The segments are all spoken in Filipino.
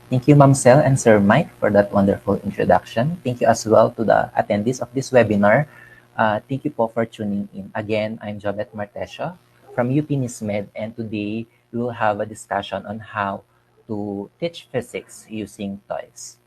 Thank you, Ma'am Sel and Sir Mike, for that wonderful introduction. Thank you as well to the attendees of this webinar. Thank you po for tuning in. Again, I'm Jobet Martesio from UP NISMED, and today we will have a discussion on how to teach physics using toys.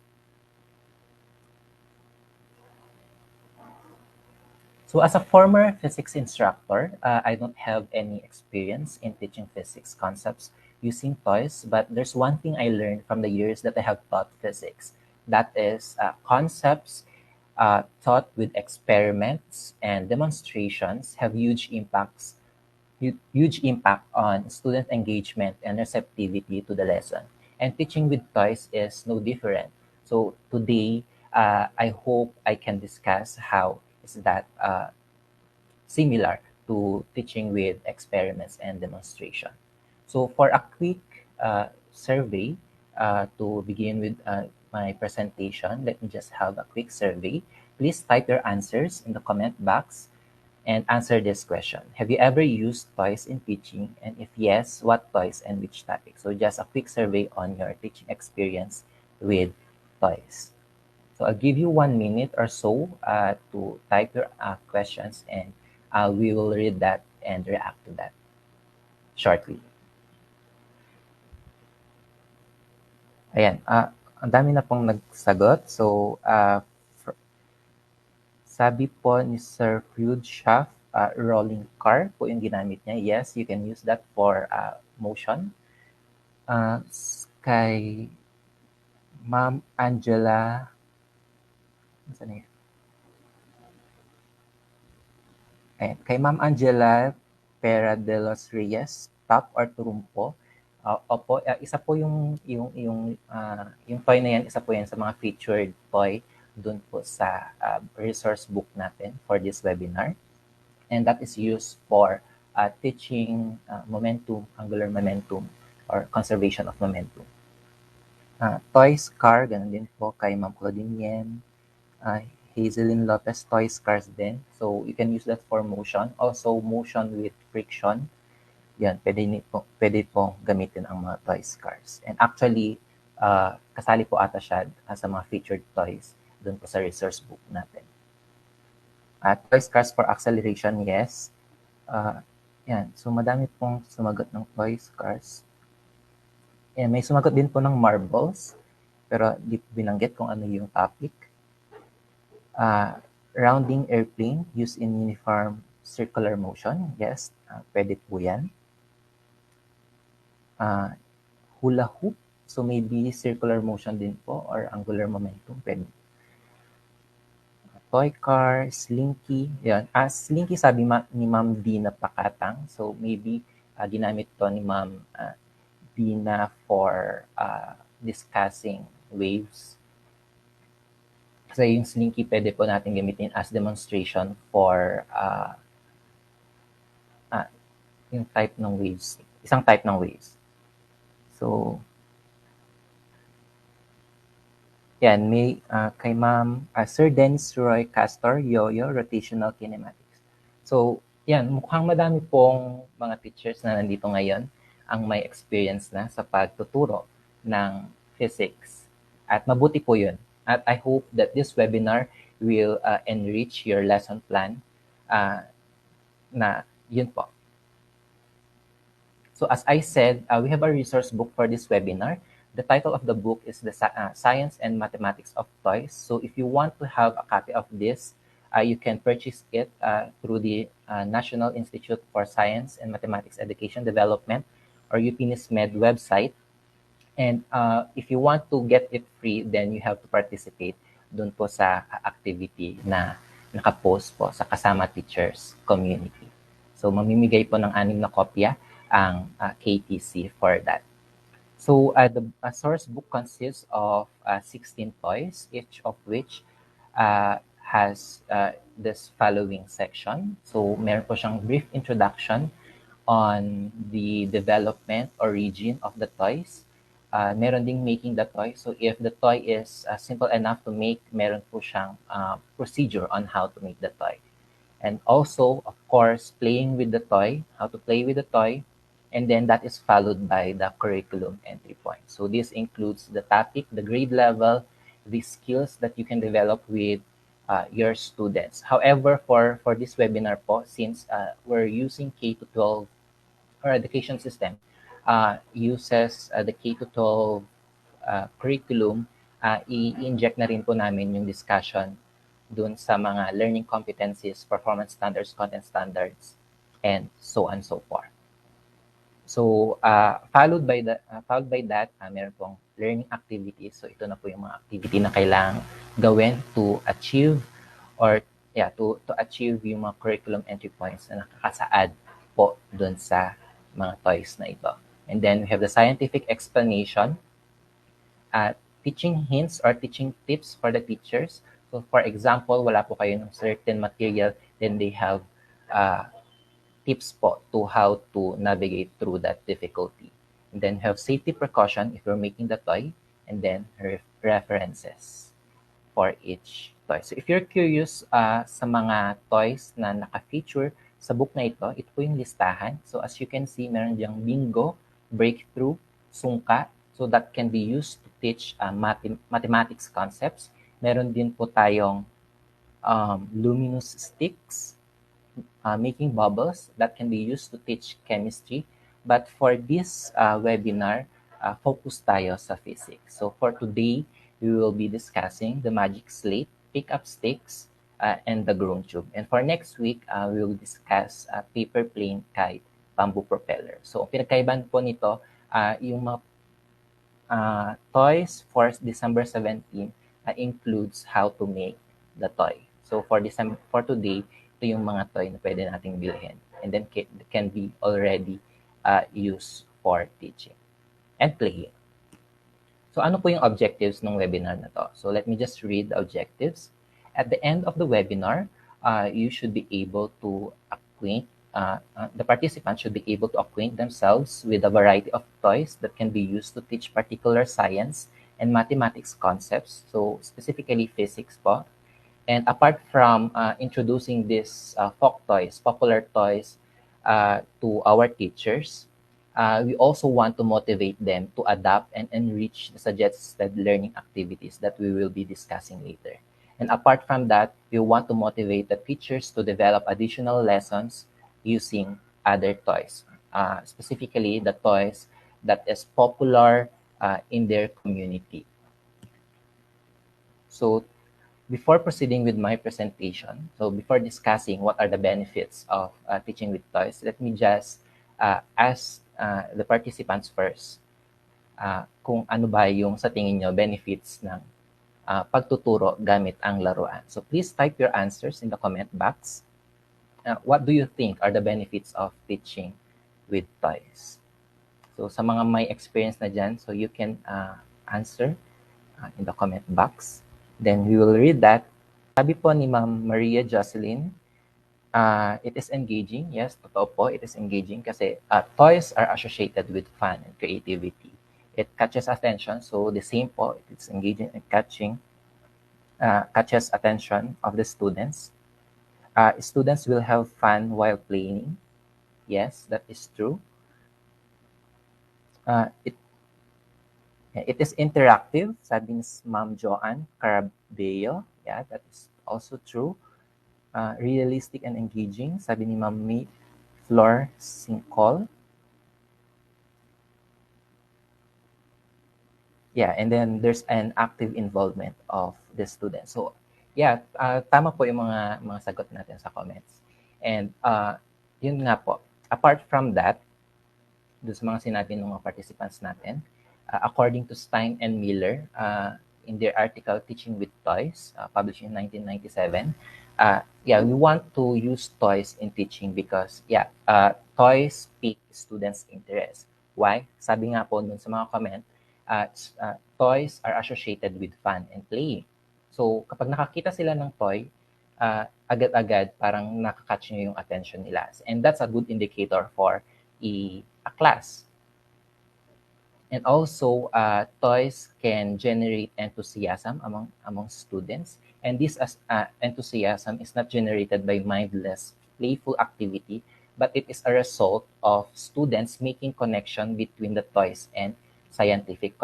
So as a former physics instructor, I don't have any experience in teaching physics concepts using toys, but there's one thing I learned from the years that I have taught physics. That is concepts taught with experiments and demonstrations have huge impact on student engagement and receptivity to the lesson. And teaching with toys is no different. So today, I hope I can discuss how is that similar to teaching with experiments and demonstration. So for a quick survey to begin with my presentation, let me just have a quick survey. Please type your answers in the comment box and answer this question. Have you ever used toys in teaching? And if yes, what toys and which topic? So just a quick survey on your teaching experience with toys. So I'll give you 1 minute or so to type your questions, and we will read that and react to that shortly. Ayan, ang dami na pong nagsagot. So, sabi po ni Sir Fluid Shaft, rolling car po yung ginamit niya. Yes, you can use that for motion. Kay Ma'am Angela, saan yun? Ayan, kay Ma'am Angela Pera de los Reyes, top or turumpo? Opo, isa po yung toy na yan, isa po yan sa mga featured toy dun po sa resource book natin for this webinar. And that is used for teaching momentum, angular momentum, or conservation of momentum. Toys car, ganun din po kay Ma'am Claudine Yen. Hazelyn Lopez, toys cars din. So you can use that for motion. Also, motion with friction. Yan, pwede pong gamitin ang mga toys cars. And actually, kasali po ata siya sa mga featured toys dun po sa resource book natin. Toys cars for acceleration, yes. Yan, so madami pong sumagot ng toys cars. And may sumagot din po ng marbles, pero di binanggit kung ano yung topic. Rounding airplane used in uniform circular motion, yes, pwede po yan. Hula hoop, so maybe circular motion din po or angular momentum, pwede. Toy car, slinky, yan. Slinky sabi ni Ma'am Dina Pakatang, so maybe ginamit to ni Ma'am Dina for discussing waves. Kasi yung slinky pwede po natin gamitin as demonstration for yung type ng waves, isang type ng waves. So, yan, may kay Ma'am Sir Dennis Roy Castor, Yo-Yo, Rotational Kinematics. So, yan, mukhang madami pong mga teachers na nandito ngayon ang may experience na sa pagtuturo ng physics. At mabuti po yun. At I hope that this webinar will enrich your lesson plan na yun po. So as I said, we have a resource book for this webinar. The title of the book is The Science and Mathematics of Toys. So if you want to have a copy of this, you can purchase it through the National Institute for Science and Mathematics Education Development or UP NISMED website. And if you want to get it free, then you have to participate dun po sa activity na nakapost po sa Kasama Teachers Community. So mamimigay po ng 6 na kopya ang KTC for that. So the source book consists of 16 toys, each of which has this following section. So meron po siyang brief introduction on the development, origin of the toys. Meron ding making the toy. So if the toy is simple enough to make, meron po siyang procedure on how to make the toy. And also, of course, playing with the toy, how to play with the toy, and then that is followed by the curriculum entry point. So this includes the topic, the grade level, the skills that you can develop with your students. However, for this webinar po, since we're using K to 12 or education system, uses the K to 12 curriculum, i-inject na rin po namin yung discussion dun sa mga learning competencies, performance standards, content standards, and so on and so forth. So, followed by that, meron pong learning activities. So, ito na po yung mga activity na kailangang gawin to achieve or to achieve yung mga curriculum entry points na nakakasaad po dun sa mga toys na ito. And then we have the scientific explanation, teaching hints or teaching tips for the teachers. So, for example, wala po kayo ng certain material, then they have tips po to how to navigate through that difficulty. And then have safety precaution if you're making the toy, and then references for each toy. So if you're curious sa mga toys na naka-feature sa book na ito po yung listahan. So as you can see, meron diyang bingo, breakthrough, sungka. So that can be used to teach mathematics concepts. Meron din po tayong luminous sticks, making bubbles that can be used to teach chemistry. But for this webinar, focus tayo sa physics. So for today, we will be discussing the magic slate, pick-up sticks, and the grown tube. And for next week, we will discuss paper plane kite, bamboo propeller. So pinagkaiban po nito, yung mga toys for December 17 includes how to make the toy. So for today, ito yung mga toy na pwede nating bilhin. And then can be already used for teaching and playing. So ano po yung objectives ng webinar na to? So let me just read the objectives. At the end of the webinar, you should be able to the participants should be able to acquaint themselves with a variety of toys that can be used to teach particular science and mathematics concepts, so specifically physics po. And apart from introducing these folk toys, popular toys to our teachers, we also want to motivate them to adapt and enrich the suggested learning activities that we will be discussing later. And apart from that, we want to motivate the teachers to develop additional lessons using other toys, specifically the toys that is popular in their community. So before proceeding with my presentation, so before discussing what are the benefits of teaching with toys, let me just ask the participants first kung ano ba yung sa tingin nyo benefits ng pagtuturo gamit ang laruan. So please type your answers in the comment box. What do you think are the benefits of teaching with toys? So sa mga may experience na dyan, so you can answer in the comment box. Then we will read that. Sabi po ni Ma'am Maria Jocelyn, it is engaging. Yes, totoo po, it is engaging kasi toys are associated with fun and creativity. It catches attention, so the same po, it's engaging and catches attention of the students. Students will have fun while playing. Yes, that is true. It is interactive, sabi ni Ma'am Joanne Carabello. Yeah, that is also true. Realistic and engaging, sabi ni Ma'am May Flor Sincol. Yeah, and then there's an active involvement of the students. So, yeah, tama po yung mga sagot natin sa comments. And yun nga po, apart from that, doon sa mga sinabi ng mga participants natin, according to Stein and Miller, in their article Teaching with Toys, published in 1997, we want to use toys in teaching because, toys pique students' interest. Why? Sabi nga po dun sa mga comment, toys are associated with fun and playing. So, kapag nakakita sila ng toy, agad-agad parang nakakatch nyo yung attention nila. And that's a good indicator for a class. And also, toys can generate enthusiasm among students. And this enthusiasm is not generated by mindless, playful activity, but it is a result of students making connection between the toys and scientific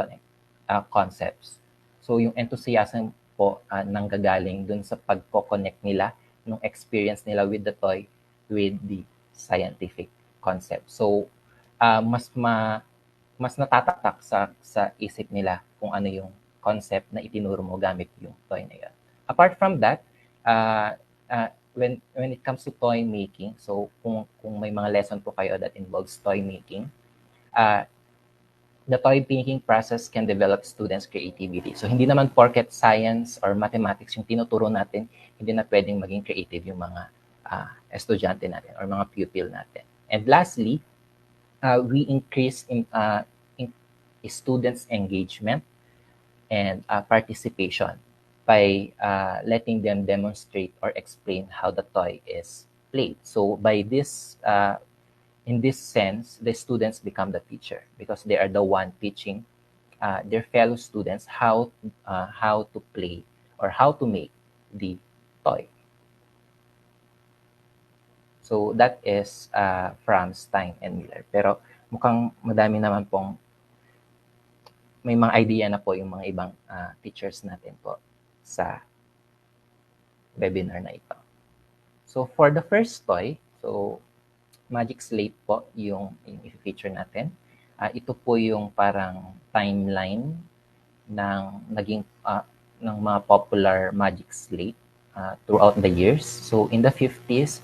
concepts. So yung enthusiasm po nanggagaling dun sa pagko-connect nila nung experience nila with the toy with the scientific concept. So, mas natatatak sa isip nila kung ano yung concept na itinuro mo gamit yung toy na yun. Apart from that, when it comes to toy making, so kung may mga lesson po kayo that involves toy making, the toy making process can develop students' creativity. So hindi naman porket science or mathematics yung tinuturo natin, hindi na pwedeng maging creative yung mga estudyante natin or mga pupil natin. And lastly, we increase in students' engagement and participation by letting them demonstrate or explain how the toy is played. So by this, in this sense, the students become the teacher because they are the one teaching their fellow students how to play or how to make the toy. So that is from Stein and Miller. Pero mukhang madami naman pong may mga idea na po yung mga ibang teachers natin po sa webinar na ito. So for the first toy, so Magic Slate po yung i-feature natin. Ito po yung parang timeline ng naging ng mga popular Magic Slate throughout the years. So in the 50s,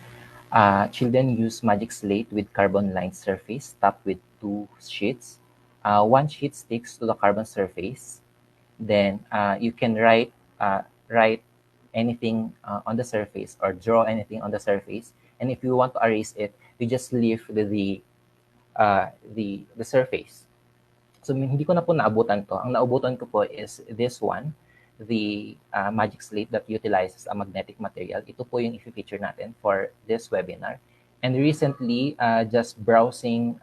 children use Magic Slate with carbon-lined surface topped with two sheets. One sheet sticks to the carbon surface. Then you can write anything on the surface or draw anything on the surface. And if you want to erase it, you just leave the surface. So hindi ko na po naabutan to. Ang naabutan ko po is this one, the Magic Slate that utilizes a magnetic material. Ito po yung i-feature natin for this webinar. And recently, just browsing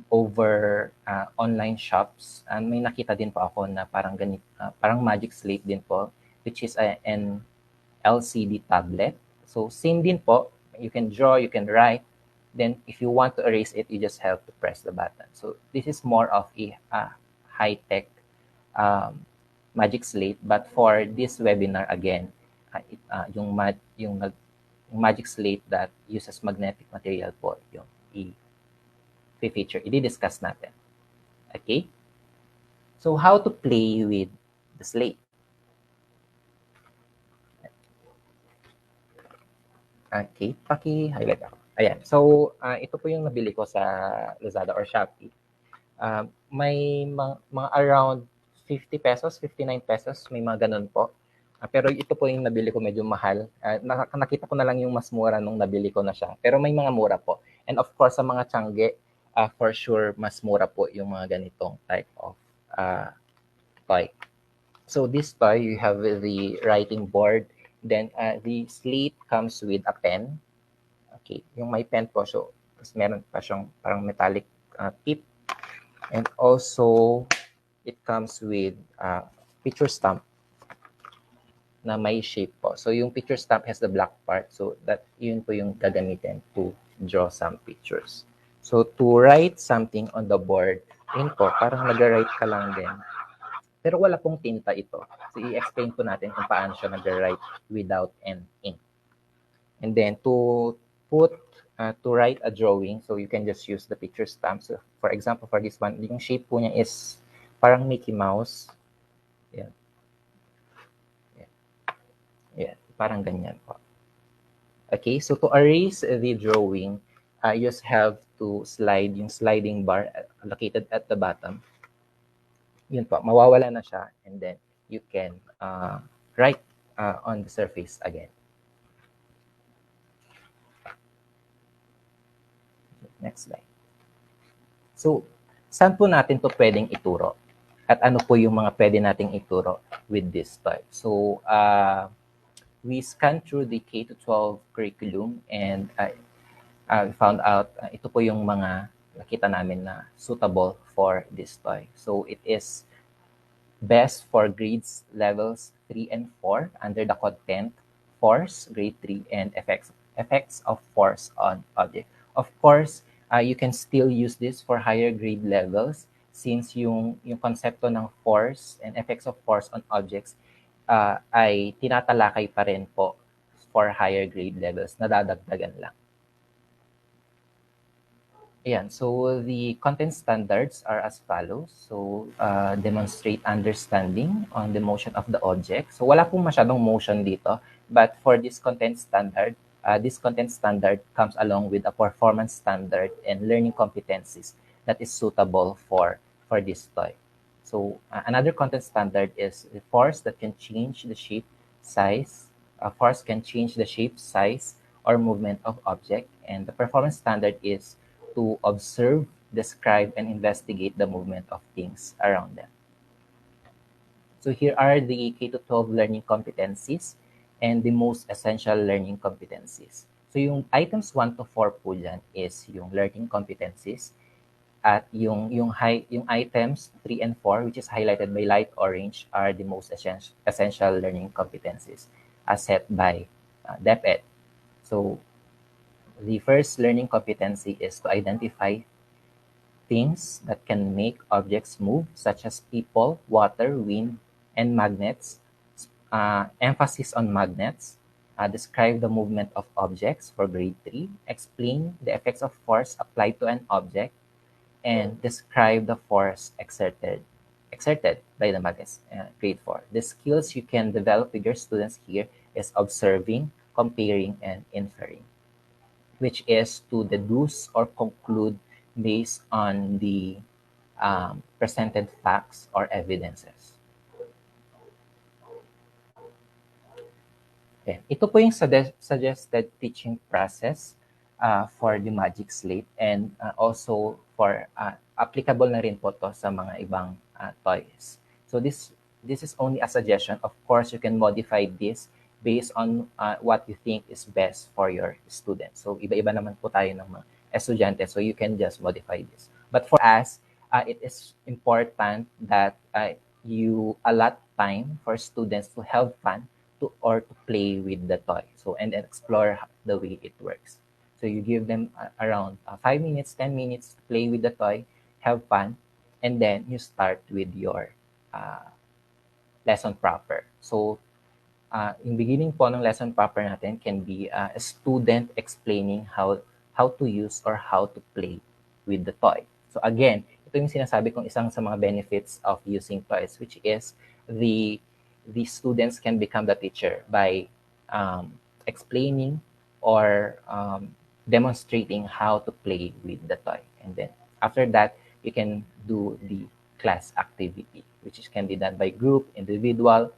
over online shops, and may nakita din po ako na parang parang Magic Slate din po, which is an LCD tablet. So same din po, you can draw, you can write. Then if you want to erase it, you just have to press the button. So this is more of a high-tech Magic Slate. But for this webinar, again, yung Magic Slate that uses magnetic material po yung i-feature, i-discuss natin. Okay? So how to play with the slate? Okay, paki-highlight ako. Ayan. So, ito po yung nabili ko sa Lazada or Shopee. May mga around 50 pesos, 59 pesos, may mga ganun po. Pero ito po yung nabili ko medyo mahal. Nakita ko na lang yung mas mura nung nabili ko na siya. Pero may mga mura po. And of course, sa mga tiyangge, for sure, mas mura po yung mga ganitong type of toy. So this toy, you have the writing board. Then the slate comes with a pen. Okay, yung may pen po. So, tapos meron pa siyang parang metallic tip. And also, it comes with picture stamp na may shape po. So, yung picture stamp has the black part. So, yun po yung gagamitin to draw some pictures. So, to write something on the board, yun po, parang nag-write ka lang din. Pero wala pong tinta ito. So, i-explain po natin kung paano siya nag-write without an ink. And then, to write a drawing, so you can just use the picture stamp. So, for example, for this one, yung shape po niya is parang Mickey Mouse. Yan. Yan. Parang ganyan po. Okay, so to erase the drawing, you just have to slide yung sliding bar located at the bottom. Yun po, mawawala na siya, and then you can write on the surface again. Next slide. So, saan po natin to pwedeng ituro? At ano po yung mga pwede nating ituro with this toy? So, we scanned through the K-12 curriculum and we found out ito po yung mga nakita namin na suitable for this toy. So it is best for grades levels 3 and 4 under the content, force, grade 3, and effects of force on object. Of course, you can still use this for higher grade levels since yung konsepto ng force and effects of force on objects ay tinatalakay pa rin po for higher grade levels, nadadagdagan lang. Ayan, so the content standards are as follows. So, demonstrate understanding on the motion of the object. So, wala pong masyadong motion dito, but for this content standard comes along with a performance standard and learning competencies that is suitable for this toy. So, another content standard is the force that can change the shape, size. Force can change the shape, size, or movement of object. And the performance standard is to observe, describe, and investigate the movement of things around them. So here are the K-12 learning competencies and the most essential learning competencies. So yung items 1 to 4 po dyan is yung learning competencies at yung items 3 and 4, which is highlighted by light orange, are the most essential learning competencies as set by DepEd. So the first learning competency is to identify things that can make objects move, such as people, water, wind, and magnets. Emphasis on magnets. Describe the movement of objects for grade 3. Explain the effects of force applied to an object. And describe the force exerted by the magnets, grade 4. The skills you can develop with your students here is observing, comparing, and inferring, which is to deduce or conclude based on the presented facts or evidences. Okay. Ito po yung suggested teaching process for the Magic Slate and also for applicable na rin po to sa mga ibang toys. So this is only a suggestion. Of course, you can modify this based on what you think is best for your students. So iba-iba naman po tayo ng mga estudyante, so you can just modify this. But for us, it is important that you allot time for students to have fun or to play with the toy. So and explore the way it works. So you give them around 5 minutes, 10 minutes to play with the toy, have fun, and then you start with your lesson proper. So yung beginning po ng lesson proper natin can be a student explaining how to use or how to play with the toy. So again, ito yung sinasabi kong isang sa mga benefits of using toys, which is the students can become the teacher by explaining or demonstrating how to play with the toy. And then after that, you can do the class activity, which can be done by group, individual,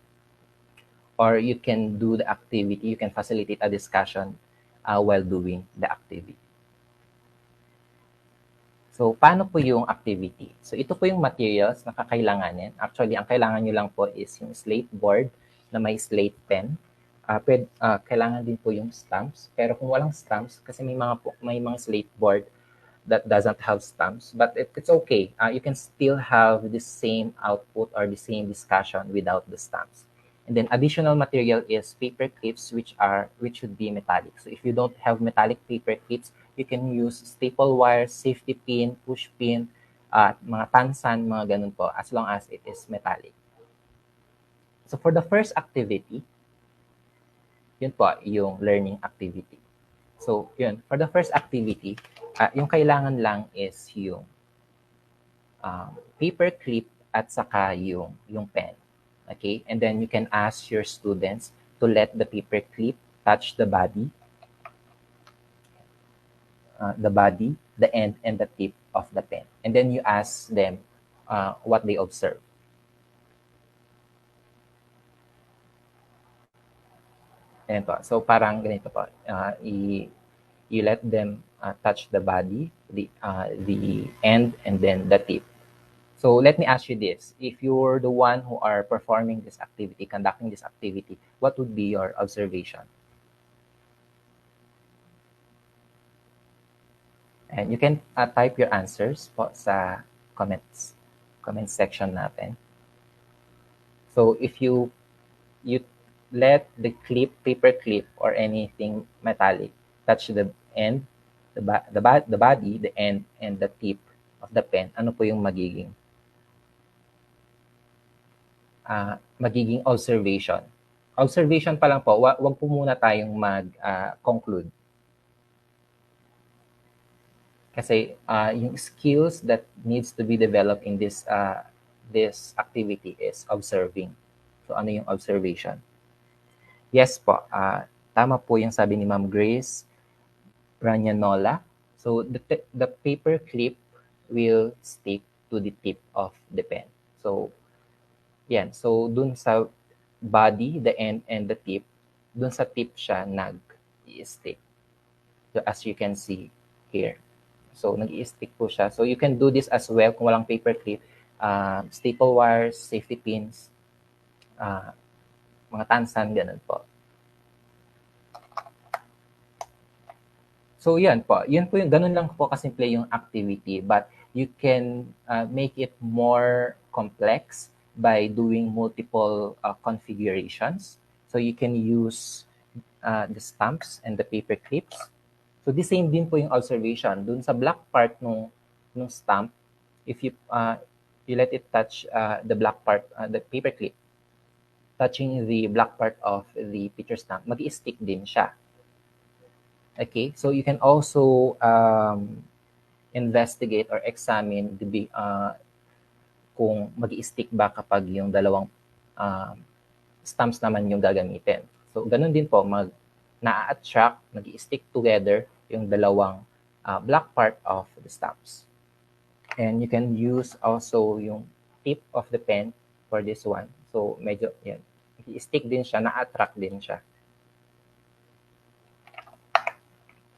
or you can do the activity, you can facilitate a discussion while doing the activity. So, paano po yung activity? So, ito po yung materials na kakailanganin. Actually, ang kailangan nyo lang po is yung slate board na may slate pen. Kailangan din po yung stamps. Pero kung walang stamps, kasi may mga slate board that doesn't have stamps, but it's okay. You can still have the same output or the same discussion without the stamps. And then additional material is paper clips, which should be metallic. So if you don't have metallic paper clips, you can use staple wire, safety pin, push pin, mga tansan, mga ganun po, as long as it is metallic. So for the first activity, yun po, yung learning activity. So yun, for the first activity, yung kailangan lang is yung paper clip at saka yung pen. Okay, and then you can ask your students to let the paper clip touch the body, the end, and the tip of the pen. And then you ask them what they observe. Ayan po. So parang ganito po. You let them touch the body, the end, and then the tip. So let me ask you this. If you're the one who are performing this activity, conducting this activity, what would be your observation? And you can type your answers po sa comment section natin. So if you let the paper clip or anything metallic touch the end, the body, the end, and the tip of the pen, ano po yung magiging observation. Observation pa lang po, wag po muna tayong mag-conclude. Kasi yung skills that needs to be developed in this activity is observing. So ano yung observation? Yes po, tama po yung sabi ni Ma'am Grace Branyanola. So the paper clip will stick to the tip of the pen. So yan, so dun sa body, the end, and the tip, dun sa tip siya nag-i-stick. So as you can see here. So nag-i-stick po siya. So you can do this as well kung walang paper clip. Staple wires, safety pins, mga tansan, ganun po. So yan po, yun po yung, ganun lang po kasimple yung activity, but you can make it more complex by doing multiple configurations. So you can use the stamps and the paper clips. So the same din po yung observation. Dun sa black part nung stamp, if you let it touch the black part, the paper clip, touching the black part of the picture stamp, mag-i-stick din siya. Okay, so you can also investigate or examine kung mag-i-stick ba kapag yung dalawang stamps naman yung gagamitin. So ganun din po, na-attract, nag-i-stick together yung dalawang black part of the stamps. And you can use also yung tip of the pen for this one. So medyo, yan, nag-i-stick din siya, na-attract din siya.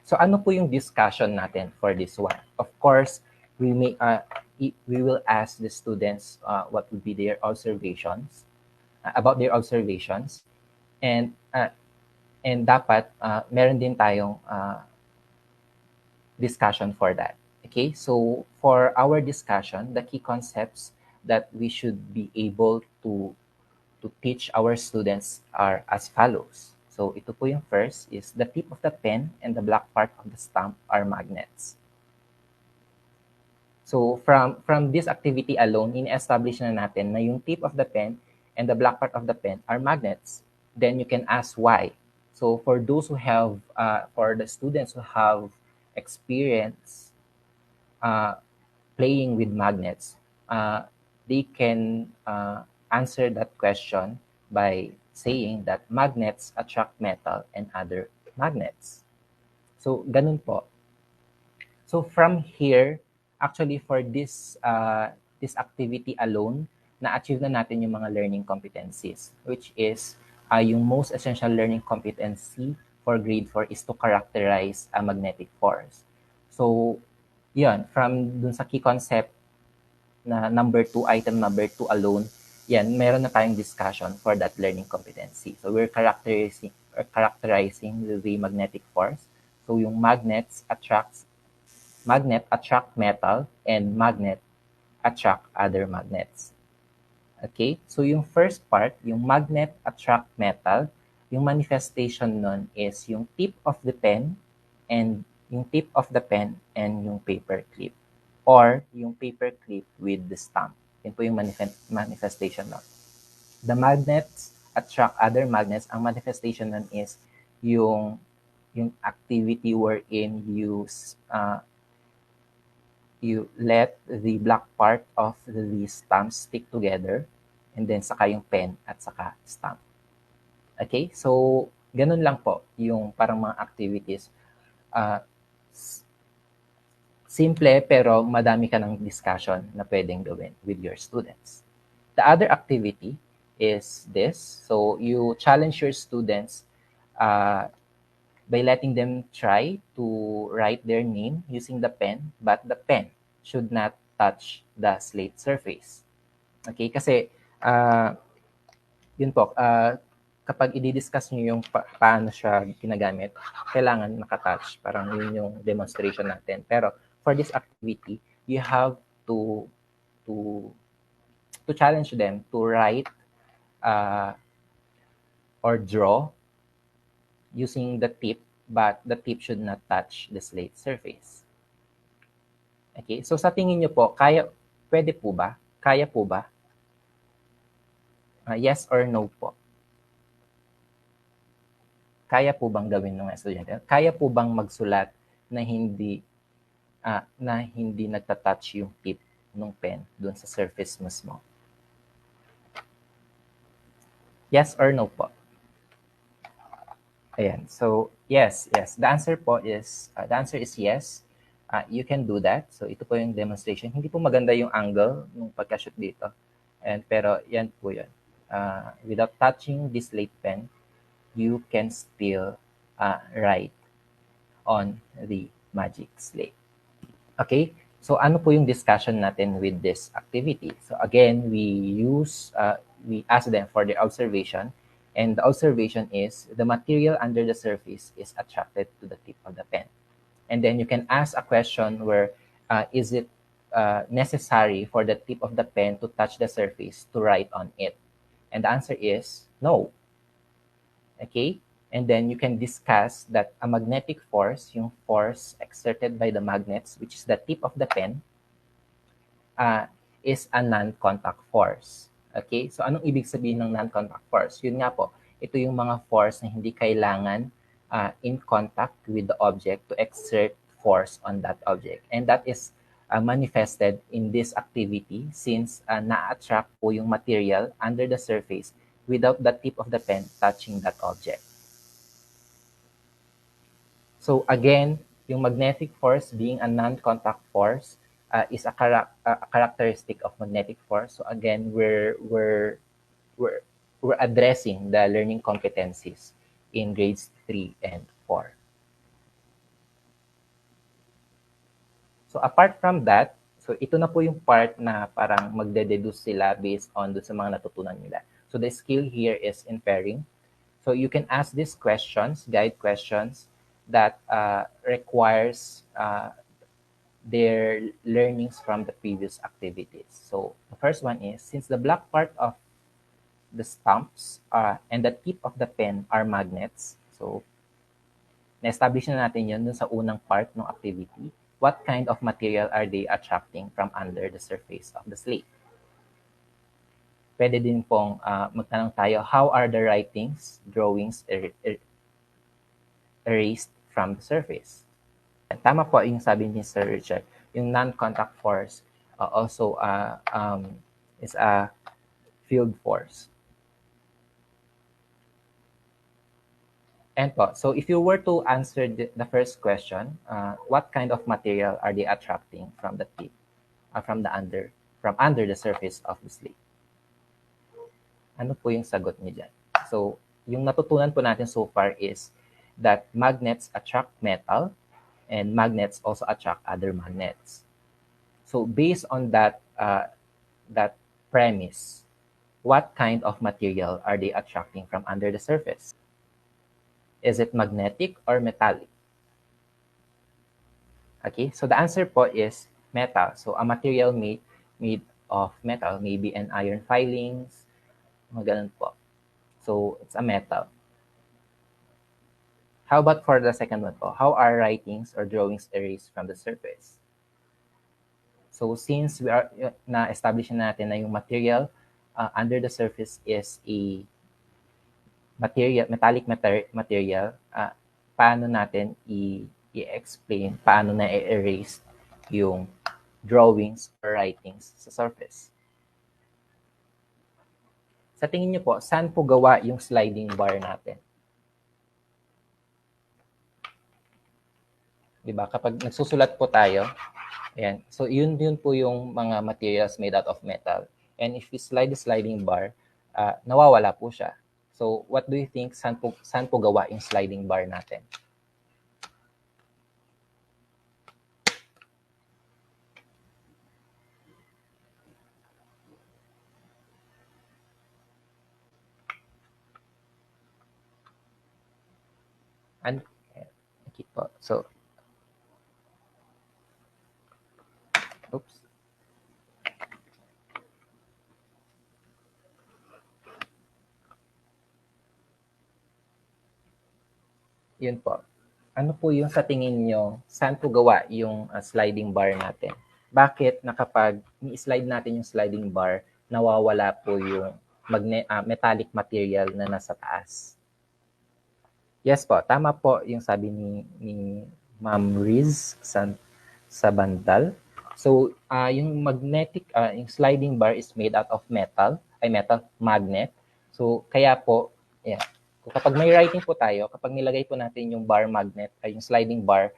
So ano po yung discussion natin for this one? Of course, we will ask the students what would be their observations, about their observations, and dapat meron din tayong discussion for that. Okay, so for our discussion, the key concepts that we should be able to teach our students are as follows. So ito po yung first is the tip of the pen and the black part of the stamp are magnets. So from this activity alone, in-establish na natin na yung tip of the pen and the black part of the pen are magnets. Then you can ask why. So for those who have, for the students who have experience playing with magnets, they can answer that question by saying that magnets attract metal and other magnets. So, ganun po. So, from here, actually for this activity alone, na-achieve na natin yung mga learning competencies, which is yung most essential learning competency for grade 4 is to characterize a magnetic force. So, yun, from dun sa key concept na item number 2 alone, yan, meron na tayong discussion for that learning competency. So we're characterizing the magnetic force. So yung magnet attract metal and magnet attract other magnets. Okay? So yung first part, yung magnet attract metal, yung manifestation nun is yung tip of the pen and yung paper clip, or yung paper clip with the stamp. Yan po yung manifestation nun. The magnets attract other magnets. Ang manifestation nun is yung activity wherein you let the black part of the stamp stick together, and then saka yung pen at saka stamp. Okay? So, ganun lang po yung parang mga activities. Simple pero madami ka ng discussion na pwedeng gawin with your students. The other activity is this. So you challenge your students by letting them try to write their name using the pen, but the pen should not touch the slate surface. Okay, kasi yun po, kapag i-discuss nyo yung paano siya ginagamit, kailangan nakatouch. Parang yun yung demonstration natin. Pero for this activity, you have to to to challenge them to write or draw using the tip, but the tip should not touch the slate surface. Okay, so sa tingin nyo po, pwede po ba? Kaya po ba? Yes or no po? Kaya po bang gawin ng estudyante? Kaya po bang magsulat na hindi nagta-touch yung tip ng pen doon sa surface mismo? Yes or no po? Ayan. So, yes. The answer is yes. You can do that. So, ito po yung demonstration. Hindi po maganda yung angle ng pagka-shoot dito. Pero, yan po yun. Without touching this slate pen, you can still write on the magic slate. Okay? So, ano po yung discussion natin with this activity? So, again, we ask them for their observation. And the observation is the material under the surface is attracted to the tip of the pen. And then you can ask a question where is it necessary for the tip of the pen to touch the surface to write on it? And the answer is no. Okay? And then you can discuss that a magnetic force, yung force exerted by the magnets, which is the tip of the pen, is a non-contact force. Okay? So anong ibig sabihin ng non-contact force? Yun nga po, ito yung mga force na hindi kailangan in contact with the object to exert force on that object. And that is manifested in this activity since na-attract po yung material under the surface without the tip of the pen touching that object. So again, yung magnetic force being a non-contact force is a characteristic of magnetic force. So again, we're addressing the learning competencies in grades 3 and 4. So apart from that, so ito na po yung part na parang magde-deduce sila based on dun sa mga natutunan nila. So the skill here is inferring. So you can ask these questions, guide questions, that requires their learnings from the previous activities. So the first one is, since the black part of the stumps and the tip of the pen are magnets, so na-establish na natin yun dun sa unang part ng activity, what kind of material are they attracting from under the surface of the slate? Pwede din pong magtanong tayo, how are the writings, drawings erased from the surface? Tama po yung sabi ni Sir Richard, yung non-contact force also is a field force. And po, so if you were to answer the first question, what kind of material are they attracting from the tip, from under the surface of the slate? Ano po yung sagot niyo dyan? So, yung natutunan po natin so far is that magnets attract metal and magnets also attract other magnets. So, based on that premise, what kind of material are they attracting from under the surface? Is it magnetic or metallic? Okay, so the answer po is metal. So, a material made of metal, maybe an iron filings, mga ganun po. So, it's a metal. How about for the second one po? How are writings or drawings erased from the surface? So, since we are na-establish natin na yung material under the surface is a metallic material, paano natin i-explain, paano na i-erase yung drawings or writings sa surface? Sa tingin niyo po, saan po gawa yung sliding bar natin? Diba? Kapag nagsusulat po tayo, ayan, so yun po yung mga materials made out of metal. And if we slide the sliding bar, nawawala po siya. So what do you think, saan po gawa yung sliding bar natin? Okay po. So, Oops. Yun po. Ano po yung sa tingin nyo, saan po gawa yung sliding bar natin? Bakit na kapag ni-slide natin yung sliding bar, nawawala po yung metallic material na nasa taas? Yes po, tama po yung sabi ni Ma'am Riz sa Bandal. So, yung yung sliding bar is made out of metal magnet. So, kaya po, yeah, kapag may writing po tayo, kapag nilagay po natin yung bar magnet, ay yung sliding bar,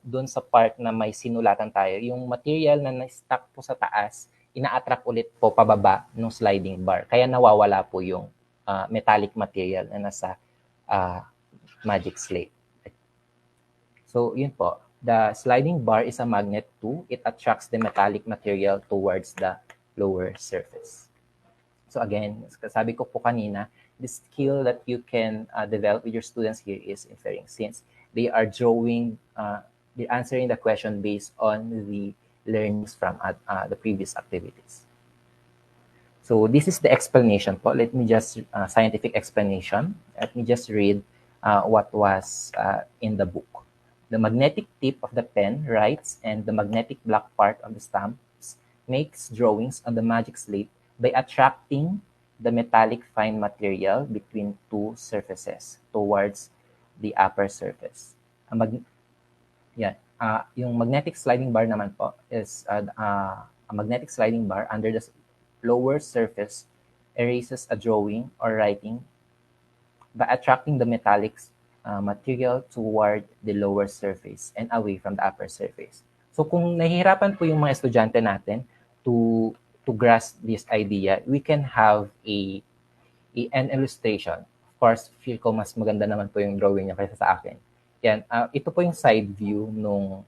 doon sa part na may sinulatan tayo, yung material na na-stuck po sa taas, ina-attract ulit po pababa ng sliding bar. Kaya nawawala po yung metallic material na nasa uh, magic slate. So, yun po. The sliding bar is a magnet too. It attracts the metallic material towards the lower surface. So again, sabi ko po kanina, the skill that you can develop with your students here is inferring, since they are drawing, they're answering the question based on the learnings from the previous activities. So this is the explanation po. Let me just, scientific explanation. Let me just read what was in the book. The magnetic tip of the pen writes, and the magnetic black part of the stamps makes drawings on the magic slate by attracting the metallic fine material between two surfaces towards the upper surface. Yung magnetic sliding bar naman po is a magnetic sliding bar under the lower surface erases a drawing or writing by attracting the metallic material toward the lower surface and away from the upper surface. So kung nahihirapan po yung mga estudyante natin to grasp this idea, we can have an illustration. Of course, feel ko mas maganda naman po yung drawing niya kaysa sa akin. Yan, ito po yung side view nung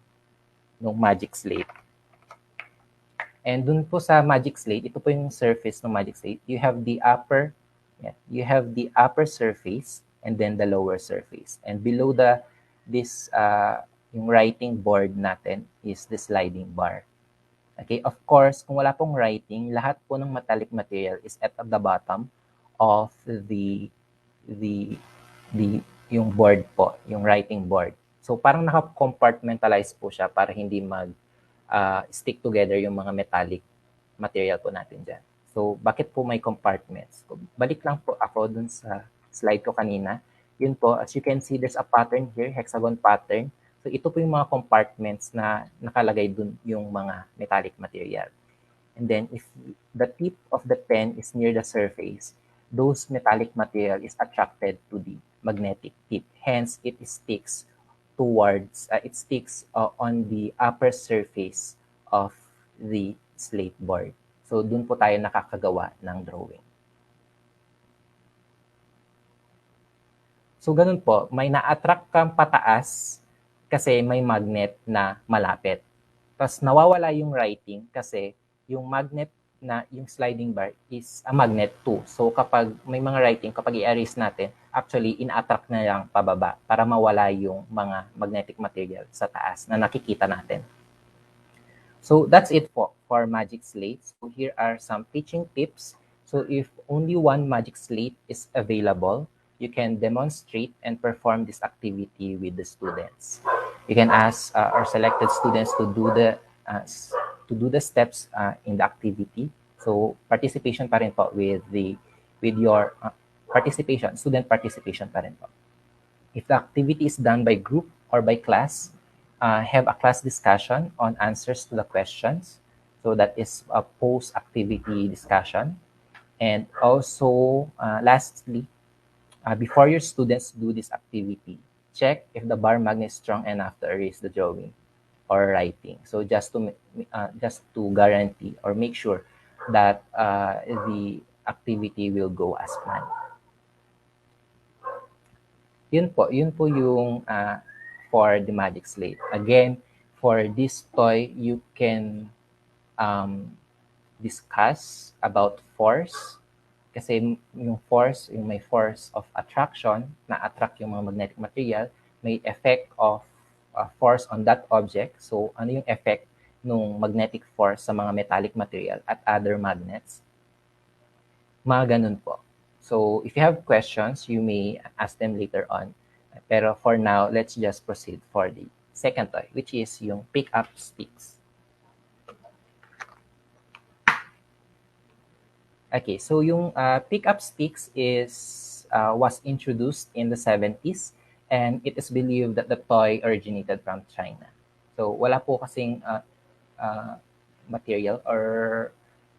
magic slate. And dun po sa magic slate, ito po yung surface ng magic slate. You have the upper surface and then the lower surface. And below this yung writing board natin is the sliding bar. Okay, of course, kung wala pong writing, lahat po ng metallic material is at the bottom of the yung board po, yung writing board. So parang naka-compartmentalize po siya para hindi stick together yung mga metallic material po natin dyan. So bakit po may compartments? Balik lang po ako dun sa slide ko kanina. Yun po, as you can see, there's a pattern here, hexagon pattern. So ito po yung mga compartments na nakalagay dun yung mga metallic material. And then if the tip of the pen is near the surface, those metallic material is attracted to the magnetic tip. Hence, it sticks on the upper surface of the slate board. So dun po tayo nakakagawa ng drawing. So ganun po, may na-attract kang pataas kasi may magnet na malapit. Tapos nawawala yung writing kasi yung magnet na yung sliding bar is a magnet too. So kapag may mga writing, kapag i-erase natin, actually in-attract na lang pababa para mawala yung mga magnetic material sa taas na nakikita natin. So that's it for magic slates. So here are some teaching tips. So if only one magic slate is available, you can demonstrate and perform this activity with the students. You can ask our selected students to do the steps in the activity. So participation pa rin po with your participation, student participation pa rin po. If the activity is done by group or by class, have a class discussion on answers to the questions. So that is a post-activity discussion. And also, lastly, before your students do this activity, check if the bar magnet is strong enough to erase the drawing or writing. So just to guarantee or make sure that the activity will go as planned. Yun po yung for the magic slate. Again, for this toy, you can discuss about force. Kasi yung force, yung may force of attraction, na-attract yung mga magnetic material, may effect of force on that object. So, ano yung effect nung magnetic force sa mga metallic material at other magnets. Mga ganun po. So if you have questions, you may ask them later on. Pero for now, let's just proceed for the second toy, which is yung pick-up sticks. Okay, so yung pick-up sticks was introduced in the 70s, and it is believed that the toy originated from China. So wala po kasing material or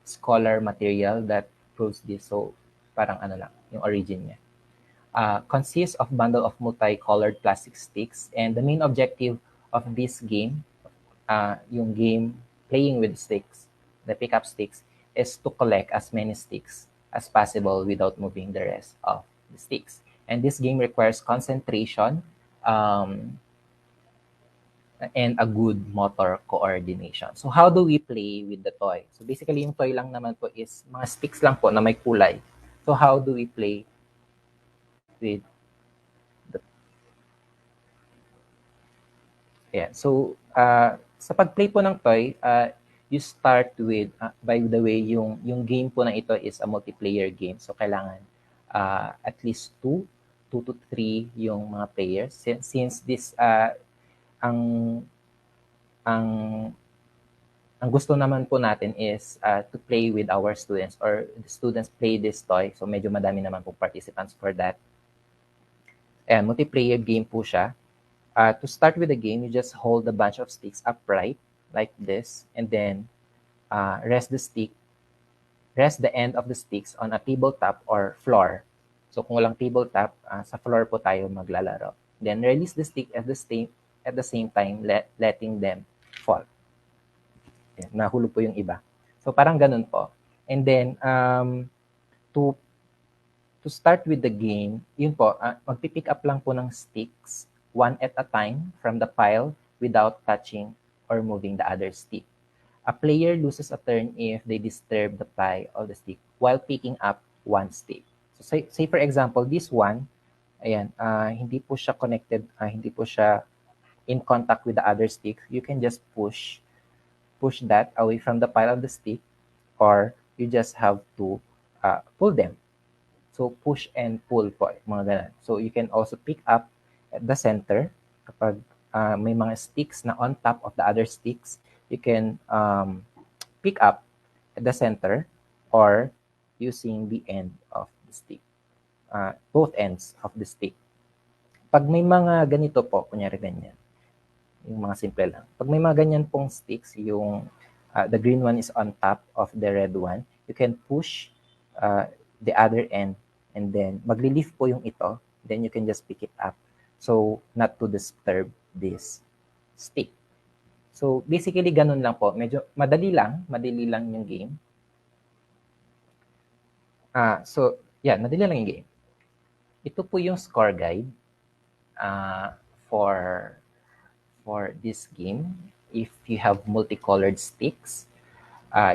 scholar material that proves this. So parang ano lang, yung origin niya. Consists of bundle of multicolored plastic sticks, and the main objective of this game, yung game playing with sticks, the pickup sticks, is to collect as many sticks as possible without moving the rest of the sticks. And this game requires concentration and a good motor coordination. So how do we play with the toy? So basically, yung toy lang naman po is mga sticks lang po na may kulay. So how do we play with the... Yeah. So sa pag-play po ng toy, you start with, by the way, yung game po na ito is a multiplayer game. So kailangan at least two to three yung mga players. Since this, ang gusto naman po natin is to play with our students, or the students play this toy. So medyo madami naman po participants for that. And multiplayer game po siya. To start with the game, you just hold a bunch of sticks upright like this, and then rest the end of the sticks on a tabletop or floor. So kung walang tabletop, sa floor po tayo maglalaro. Then release the stick at the same time, letting them fall. Yan, nahulog po yung iba. So parang ganun po. And then to start with the game, yun po, magpipick up lang po ng sticks one at a time from the pile without touching or moving the other stick. A player loses a turn if they disturb the pile of the stick while picking up one stick. So say for example, this one, ayan, hindi po siya connected, hindi po siya in contact with the other stick. You can just push that away from the pile of the stick, or you just have to pull them. So push and pull po, mga ganun. So you can also pick up at the center. Kapag may mga sticks na on top of the other sticks, you can pick up at the center or using the end of the stick. Both ends of the stick. Pag may mga ganito po, kunyari ganyan, yung mga simple lang. Pag may mga ganyan pong sticks, yung the green one is on top of the red one, you can push the other end, and then magli-lift po yung ito, then you can just pick it up. So, not to disturb this stick. So, basically, ganun lang po. Medyo madali lang yung game. So, yeah, madali lang yung game. Ito po yung score guide for this game. If you have multicolored sticks,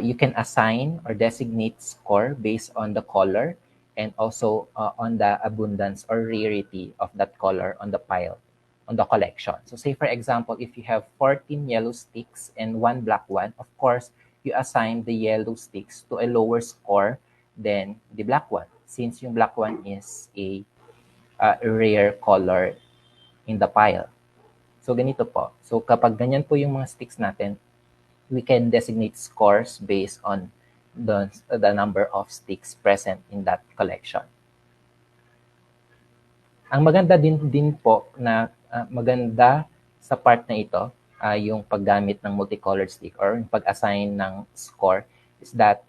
you can assign or designate score based on the color and also on the abundance or rarity of that color on the pile, on the collection. So say for example, if you have 14 yellow sticks and one black one, of course, you assign the yellow sticks to a lower score than the black one, since yung black one is a rare color in the pile. So ganito po. So kapag ganyan po yung mga sticks natin, we can designate scores based on the number of sticks present in that collection. Ang maganda din po na maganda sa part na ito, yung paggamit ng multicolored stick or yung pag-assign ng score, is that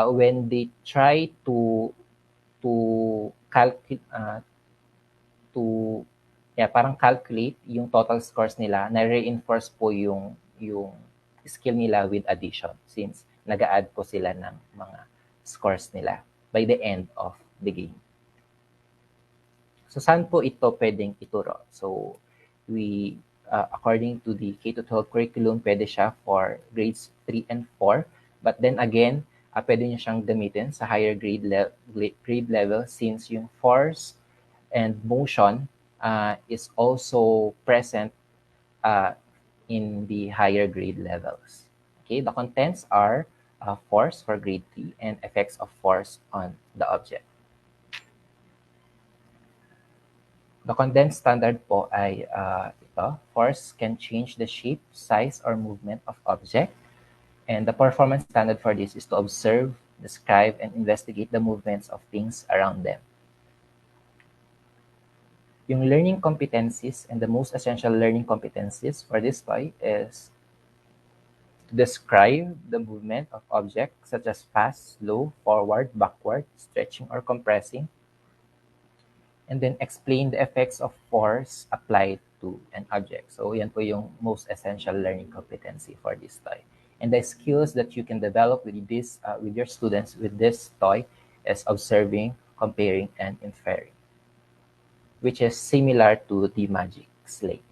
when they try to calculate, parang calculate yung total scores nila, na-reinforce po yung skill nila with addition, since nag-a-add po sila ng mga scores nila by the end of the game. So saan po ito pwedeng ituro? So we, according to the K-12 curriculum, pwede siya for grades 3 and 4. But then again, pwede nyo siyang gamitin sa higher grade level, since yung force and motion is also present in the higher grade levels. Okay, the contents are force for grade 3 and effects of force on the object. The condensed standard po ay ito. Force can change the shape, size, or movement of object. And the performance standard for this is to observe, describe, and investigate the movements of things around them. Yung learning competencies and the most essential learning competencies for this toy is to describe the movement of objects such as fast, slow, forward, backward, stretching, or compressing, and then explain the effects of force applied to an object. So yan po yung most essential learning competency for this toy. And the skills that you can develop with this, with your students with this toy is observing, comparing, and inferring, which is similar to the Magic Slate.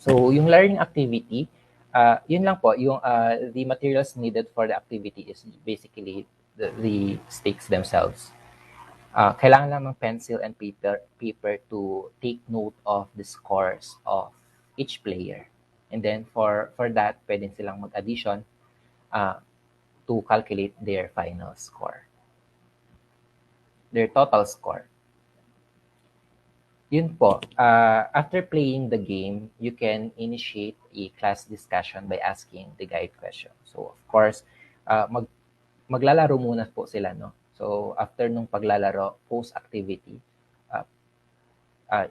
So yung learning activity, yun lang po, yung the materials needed for the activity is basically the sticks themselves. Kailangan lang ng pencil and paper to take note of the scores of each player. And then for that, pwede silang mag-addition to calculate their final score, their total score. Yun po, after playing the game, you can initiate a class discussion by asking the guide question. So of course, maglalaro muna po sila, no? So after nung paglalaro, post-activity,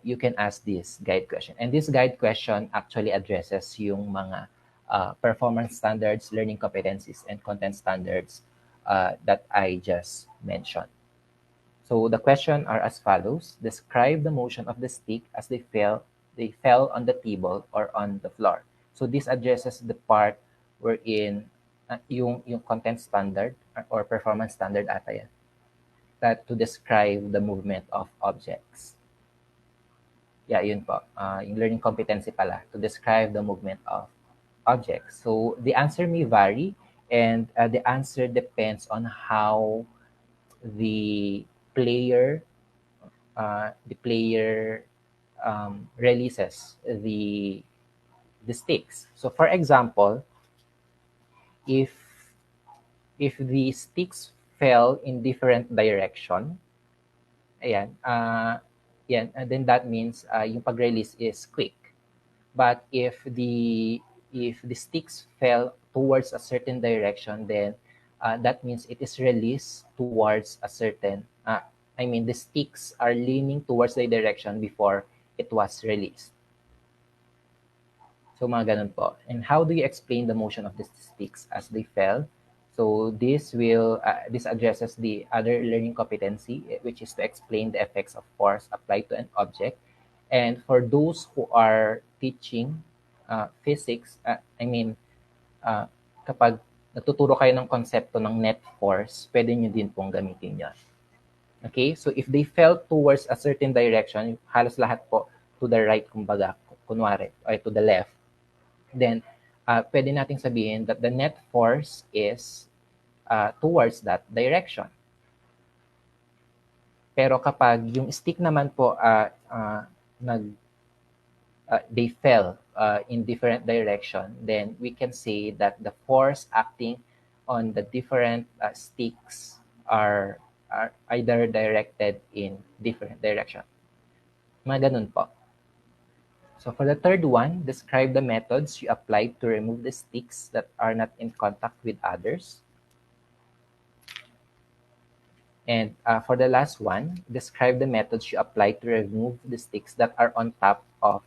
you can ask this guide question. And this guide question actually addresses yung mga performance standards, learning competencies, and content standards that I just mentioned. So the question are as follows. Describe the motion of the stick as they fell on the table or on the floor. So this addresses the part wherein yung content standard or performance standard ata yan, that to describe the movement of objects. Yeah, yun po. Yung learning competency pala, to describe the movement of objects. So the answer may vary, and the answer depends on how the player releases the sticks. So for example, if the sticks fell in different direction, ayan, then that means yung pag-release is quick. But if the sticks fell towards a certain direction, then that means it is released towards a certain, the sticks are leaning towards the direction before it was released. So mga ganun po. And how do you explain the motion of the sticks as they fell? So this addresses the other learning competency, which is to explain the effects of force applied to an object. And for those who are teaching physics, kapag natuturo kayo ng konsepto ng net force, pwede nyo din pong gamitin yan. Okay? So if they fell towards a certain direction, halos lahat po to the right, kumbaga, kunwari, or to the left, then pwede nating sabihin that the net force is towards that direction. Pero kapag yung stick naman po they fell in different direction, then we can say that the force acting on the different sticks are either directed in different direction. Mga ganun po. So for the third one, describe the methods you applied to remove the sticks that are not in contact with others. And for the last one, describe the methods you applied to remove the sticks that are on top of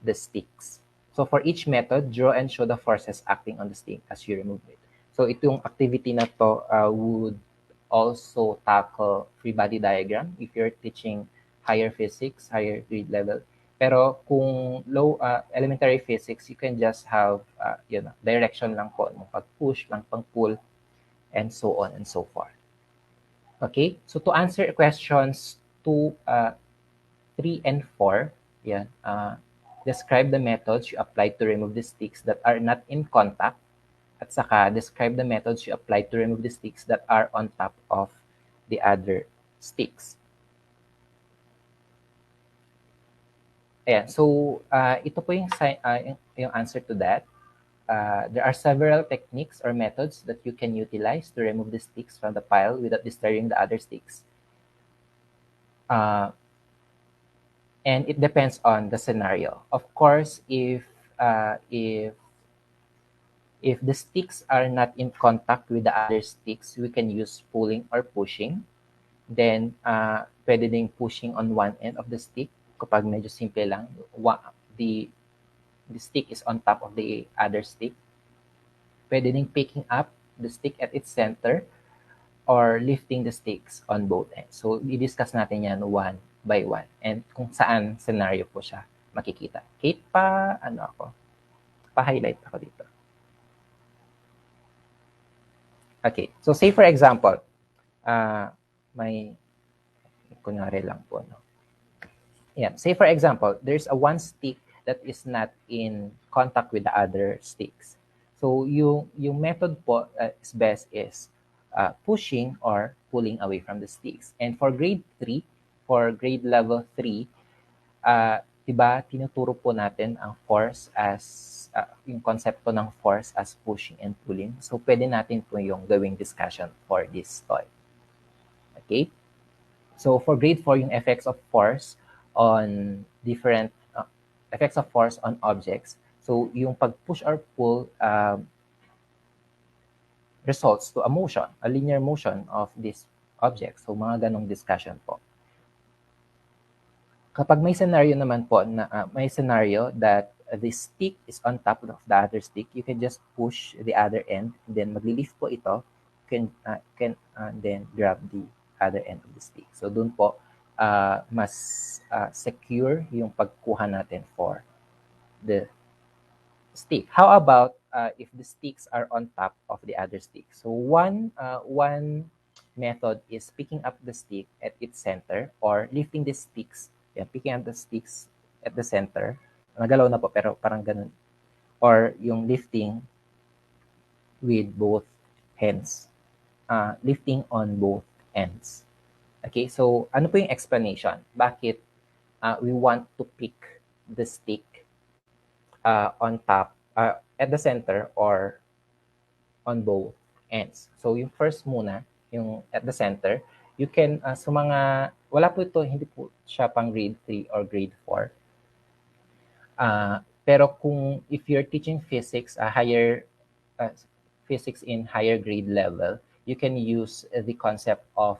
the sticks. So for each method, draw and show the forces acting on the stick as you remove it. So itong activity na to would also tackle free body diagram if you're teaching higher physics, higher grade level. Pero kung low elementary physics, you can just have direction lang po, pag-push lang, pang-pull, and so on and so forth. Okay, so to answer questions 2, 3, and 4, describe the methods you applied to remove the sticks that are not in contact, at saka describe the methods you applied to remove the sticks that are on top of the other sticks. Ayan, so ito po yung answer to that. there are several techniques or methods that you can utilize to remove the sticks from the pile without disturbing the other sticks. And it depends on the scenario. Of course, if the sticks are not in contact with the other sticks, we can use pulling or pushing. Then, pwede ding pushing on one end of the stick. Kapag medyo simple lang, the stick is on top of the other stick. Pwede ding picking up the stick at its center or lifting the sticks on both ends. So, i-discuss natin yan one by one. And kung saan scenario po siya makikita. Kate, pa-highlight ako dito. Okay. So, say for example, kunwari lang po, no? Yeah. Say for example, there's a one stick that is not in contact with the other sticks. So, yung method po is best is pushing or pulling away from the sticks. And for grade 3, for grade level 3, diba, tinuturo po natin ang force as, yung konsepto ng force as pushing and pulling. So, pwede natin po yung gawing discussion for this toy. Okay? So, for grade 4, yung effects of force on different, effects of force on objects. So, yung pag-push or pull results to a motion, a linear motion of this object. So, mga ganong discussion po. Kapag may scenario naman po na may scenario that the stick is on top of the other stick, you can just push the other end, then magli-lift po ito, can then grab the other end of the stick. So doon po mas secure yung pagkuha natin for the stick. How about if the sticks are on top of the other stick? So one method is picking up the stick at its center or lifting the sticks. Yeah, picking up the sticks at the center. Nagalaw na po, pero parang ganun. Or yung lifting with both hands. Lifting on both ends. Okay, so ano po yung explanation? Bakit we want to pick the stick on top, at the center, or on both ends? So yung first muna, yung at the center, you can, sa mga, wala po ito, hindi po siya pang grade 3 or grade 4. Pero kung, if you're teaching physics, physics in higher grade level, you can use the concept of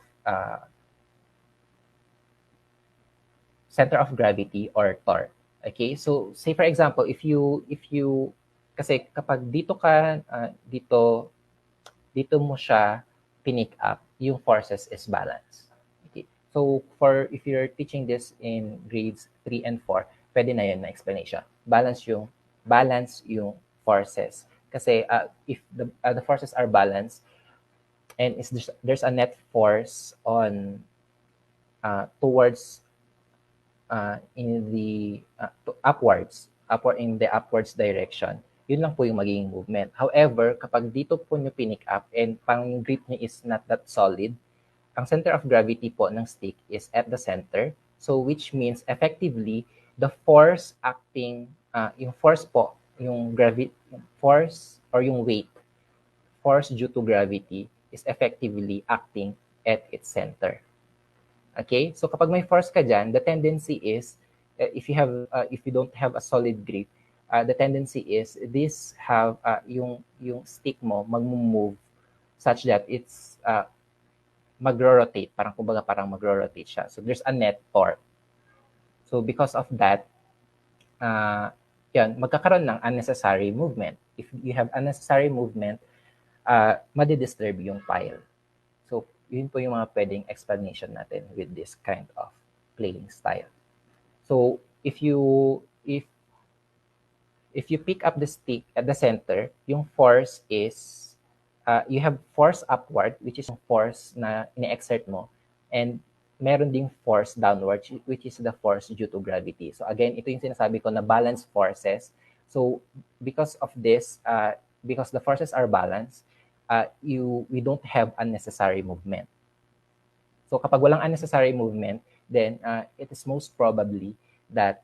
center of gravity or torque. Okay? So, say for example, if you, kasi kapag dito ka, dito mo siya pinick up, yung forces is balanced. Okay. So, if you're teaching this in grades 3 and 4, pwede na yun na explanation. Balance yung forces. Kasi if the forces are balanced and there's a net force on towards in the upward in the upwards direction, yun lang po yung magiging movement. However, kapag dito po nyo pinick up and pang grip nyo is not that solid, ang center of gravity po ng stick is at the center. So, which means effectively, the force acting, yung force po, yung force or yung weight, force due to gravity is effectively acting at its center. Okay? So, kapag may force ka dyan, the tendency is, if you don't have a solid grip, the tendency is this have yung stick mo mag-move such that it's magro-rotate, parang magro-rotate siya. So there's a net torque. So because of that, yan, magkakaroon ng unnecessary movement. If you have unnecessary movement, madidisturb yung pile. So yun po yung mga pwedeng explanation natin with this kind of playing style. So if you pick up the stick at the center, yung force is, you have force upward, which is yung force na ini-exert mo, and meron ding force downward, which is the force due to gravity. So again, ito yung sinasabi ko na balanced forces. So because of this, because the forces are balanced, we don't have unnecessary movement. So kapag walang unnecessary movement, then it is most probably that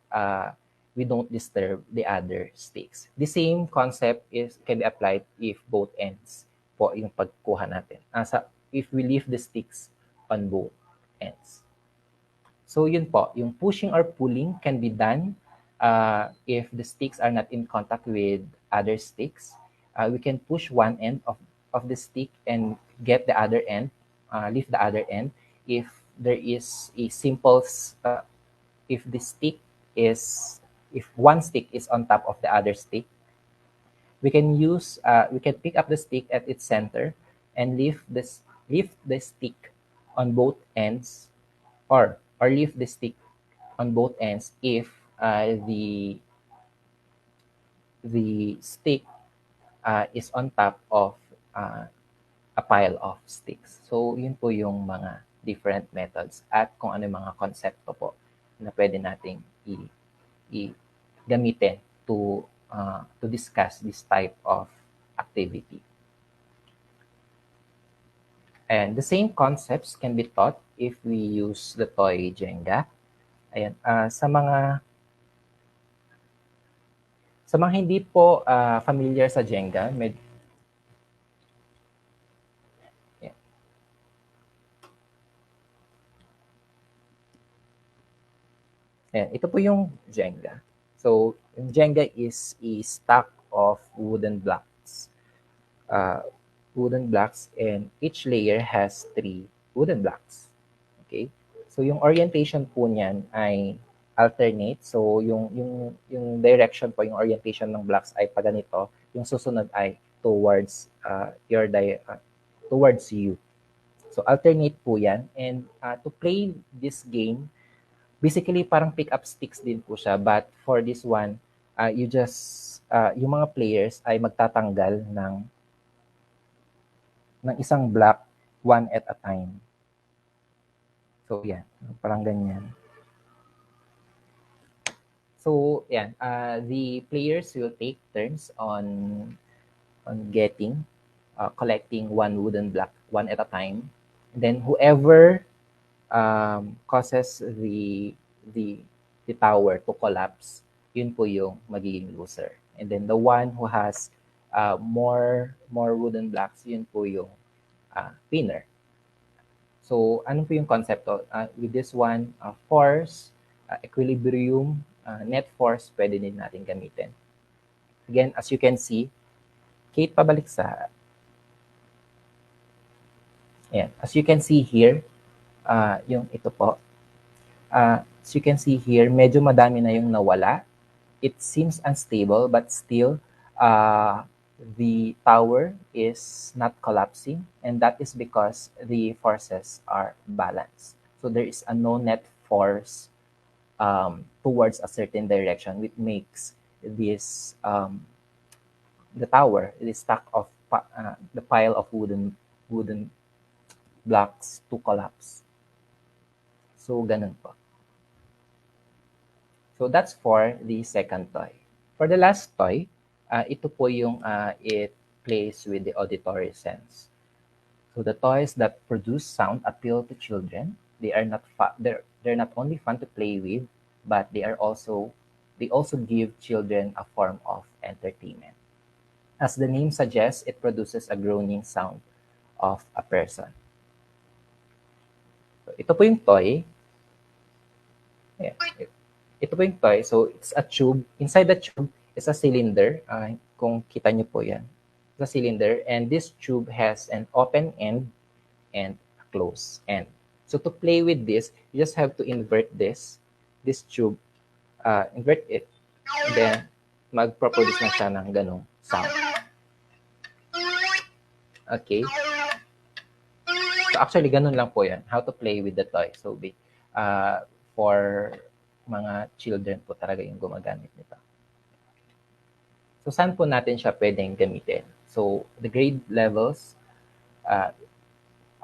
we don't disturb the other sticks. The same concept can be applied if both ends po yung pagkuha natin. If we leave the sticks on both ends. So yun po, yung pushing or pulling can be done if the sticks are not in contact with other sticks. We can push one end of the stick and get the other end, leave the other end. If there is a simple, if the stick is, if one stick is on top of the other stick, we can pick up the stick at its center and lift the stick on both ends, or lift the stick on both ends if the stick is on top of a pile of sticks. So yun po yung mga different methods at kung ano yung mga konsepto po na pwede nating gamitin to discuss this type of activity. And the same concepts can be taught if we use the toy Jenga. Ayan, sa mga hindi po familiar sa Jenga, Ayan, ito po yung Jenga. So, yung Jenga is a stack of wooden blocks. And each layer has 3 wooden blocks. Okay? So, yung orientation po niyan ay alternate. So, yung direction po, yung orientation ng blocks ay pa ganito. Yung susunod ay towards towards you. So, alternate po yan. And to play this game, basically parang pick up sticks din po siya, but for this one yung mga players ay magtatanggal ng isang block one at a time. So yan, parang ganyan. So yan, the players will take turns on collecting one wooden block one at a time. And then whoever causes the tower to collapse, yun po yung magiging loser. And then the one who has more wooden blocks, yun po yung winner. So ano po yung konsepto? With this one, force, equilibrium, net force, pwede din natin gamitin. Again, as you can see, Kate, pabalik sa... Ayan. As you can see here, yung ito po. As you can see here, medyo madami na yung nawala. It seems unstable, but still, the tower is not collapsing, and that is because the forces are balanced. So there is a no net force towards a certain direction, which makes this the tower, the stack of the pile of wooden blocks to collapse. So, ganun po. So, that's for the second toy. For the last toy, ito po yung it plays with the auditory sense. So, the toys that produce sound appeal to children. They are not they're not only fun to play with, but they also give children a form of entertainment. As the name suggests, it produces a groaning sound of a person. So, ito po yung toy. Yeah. Ito po yung toy. So, it's a tube. Inside the tube is a cylinder. Kung kita nyo po yan. It's a cylinder. And this tube has an open end and a closed end. So, to play with this, you just have to invert this tube. Invert it. And then, magproproduce na siya ng ganong sound. Okay. So, actually, ganun lang po yan. How to play with the toy. So, for mga children po talaga yung gumagamit nito. So, saan po natin siya pwedeng gamitin? So, the grade levels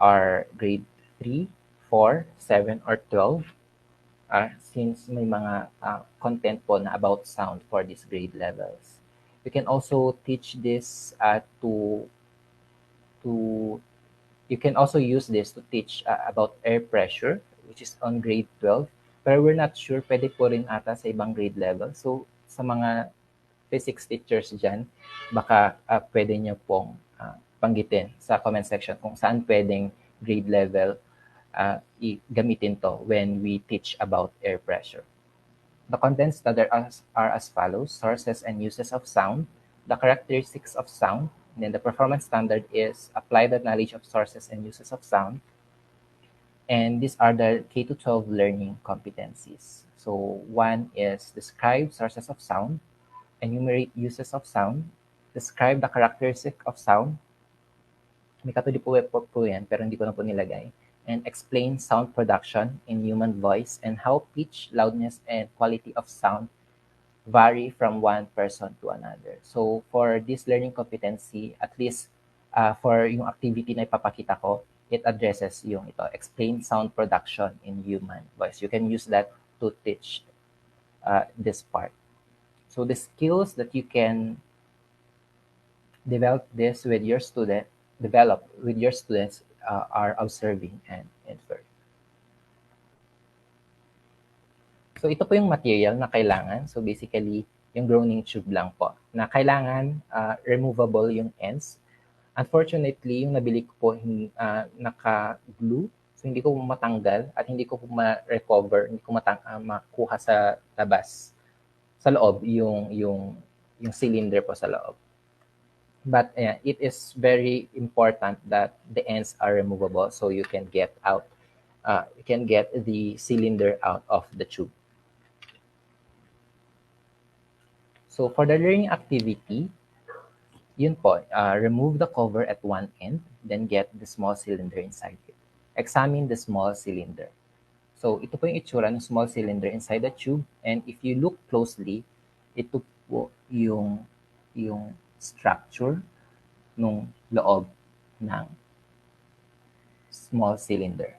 are grade 3, 4, 7, or 12. Since may mga content po na about sound for these grade levels. You can also teach this you can also use this to teach about air pressure, which is on grade 12. Pero we're not sure, pwede po rin ata sa ibang grade level. So, sa mga physics teachers dyan, baka pwede nyo pong panggitin sa comment section kung saan pwedeng grade level gamitin to when we teach about air pressure. The contents that are as follows: sources and uses of sound, the characteristics of sound, and then the performance standard is apply the knowledge of sources and uses of sound. And these are the K-12 learning competencies. So one is describe sources of sound, enumerate uses of sound, describe the characteristic of sound. May katuli po yan, pero hindi ko na po nilagay. And explain sound production in human voice and how pitch, loudness, and quality of sound vary from one person to another. So for this learning competency, at least for yung activity na ipapakita ko, it addresses yung ito, explain sound production in human voice. You can use that to teach this part. So the skills that you can develop with your students are observing and inferring. So ito po yung material na kailangan. So basically, yung groaning tube lang po na kailangan removable yung ends. Unfortunately, yung nabili ko po naka-glue. So hindi ko matanggal at hindi ko po ma-recover, hindi ko makuha sa labas. Sa loob, yung cylinder po sa loob. But it is very important that the ends are removable so you can get the cylinder out of the tube. So for the learning activity, yun po, remove the cover at one end, then get the small cylinder inside it. Examine the small cylinder. So ito po yung itsura ng small cylinder inside the tube, and if you look closely, ito po yung structure nung loob ng small cylinder.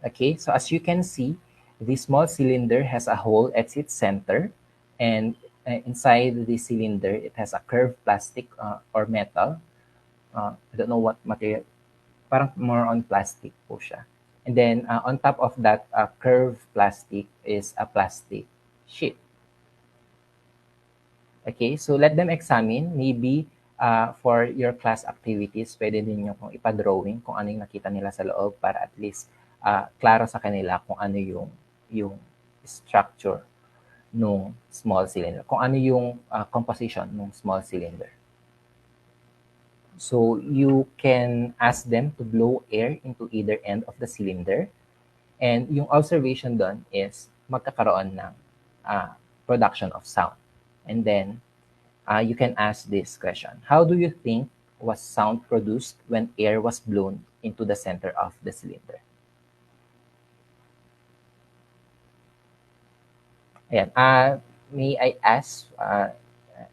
Okay, so as you can see, the small cylinder has a hole at its center, and inside the cylinder, it has a curved plastic or metal. I don't know what material, parang more on plastic po siya. And then on top of that curved plastic is a plastic sheet. Okay, so let them examine. Maybe for your class activities, pwede din nyo kung ipa-drawing kung ano yung nakita nila sa loob para at least klaro sa kanila kung ano yung structure nung small cylinder, kung ano yung composition nung small cylinder. So you can ask them to blow air into either end of the cylinder, and yung observation doon is magkakaroon ng production of sound. And then you can ask this question: how do you think was sound produced when air was blown into the center of the cylinder? Ayan. May I ask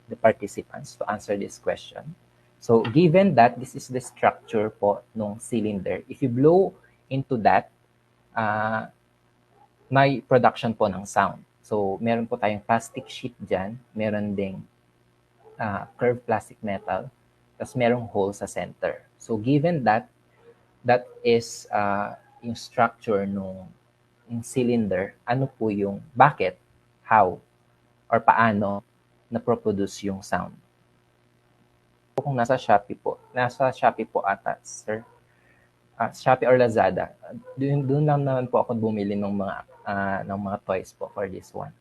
the participants to answer this question? So given that this is the structure po ng cylinder, if you blow into that, may production po ng sound. So meron po tayong plastic sheet dyan, meron ding curved plastic metal, tapos merong hole sa center. So given that is yung structure ng cylinder, ano po yung bakit, how, or paano na-produce yung sound. Kung nasa Shopee po ata, sir, Shopee or Lazada, doon lang naman po ako bumili ng mga toys po for this one.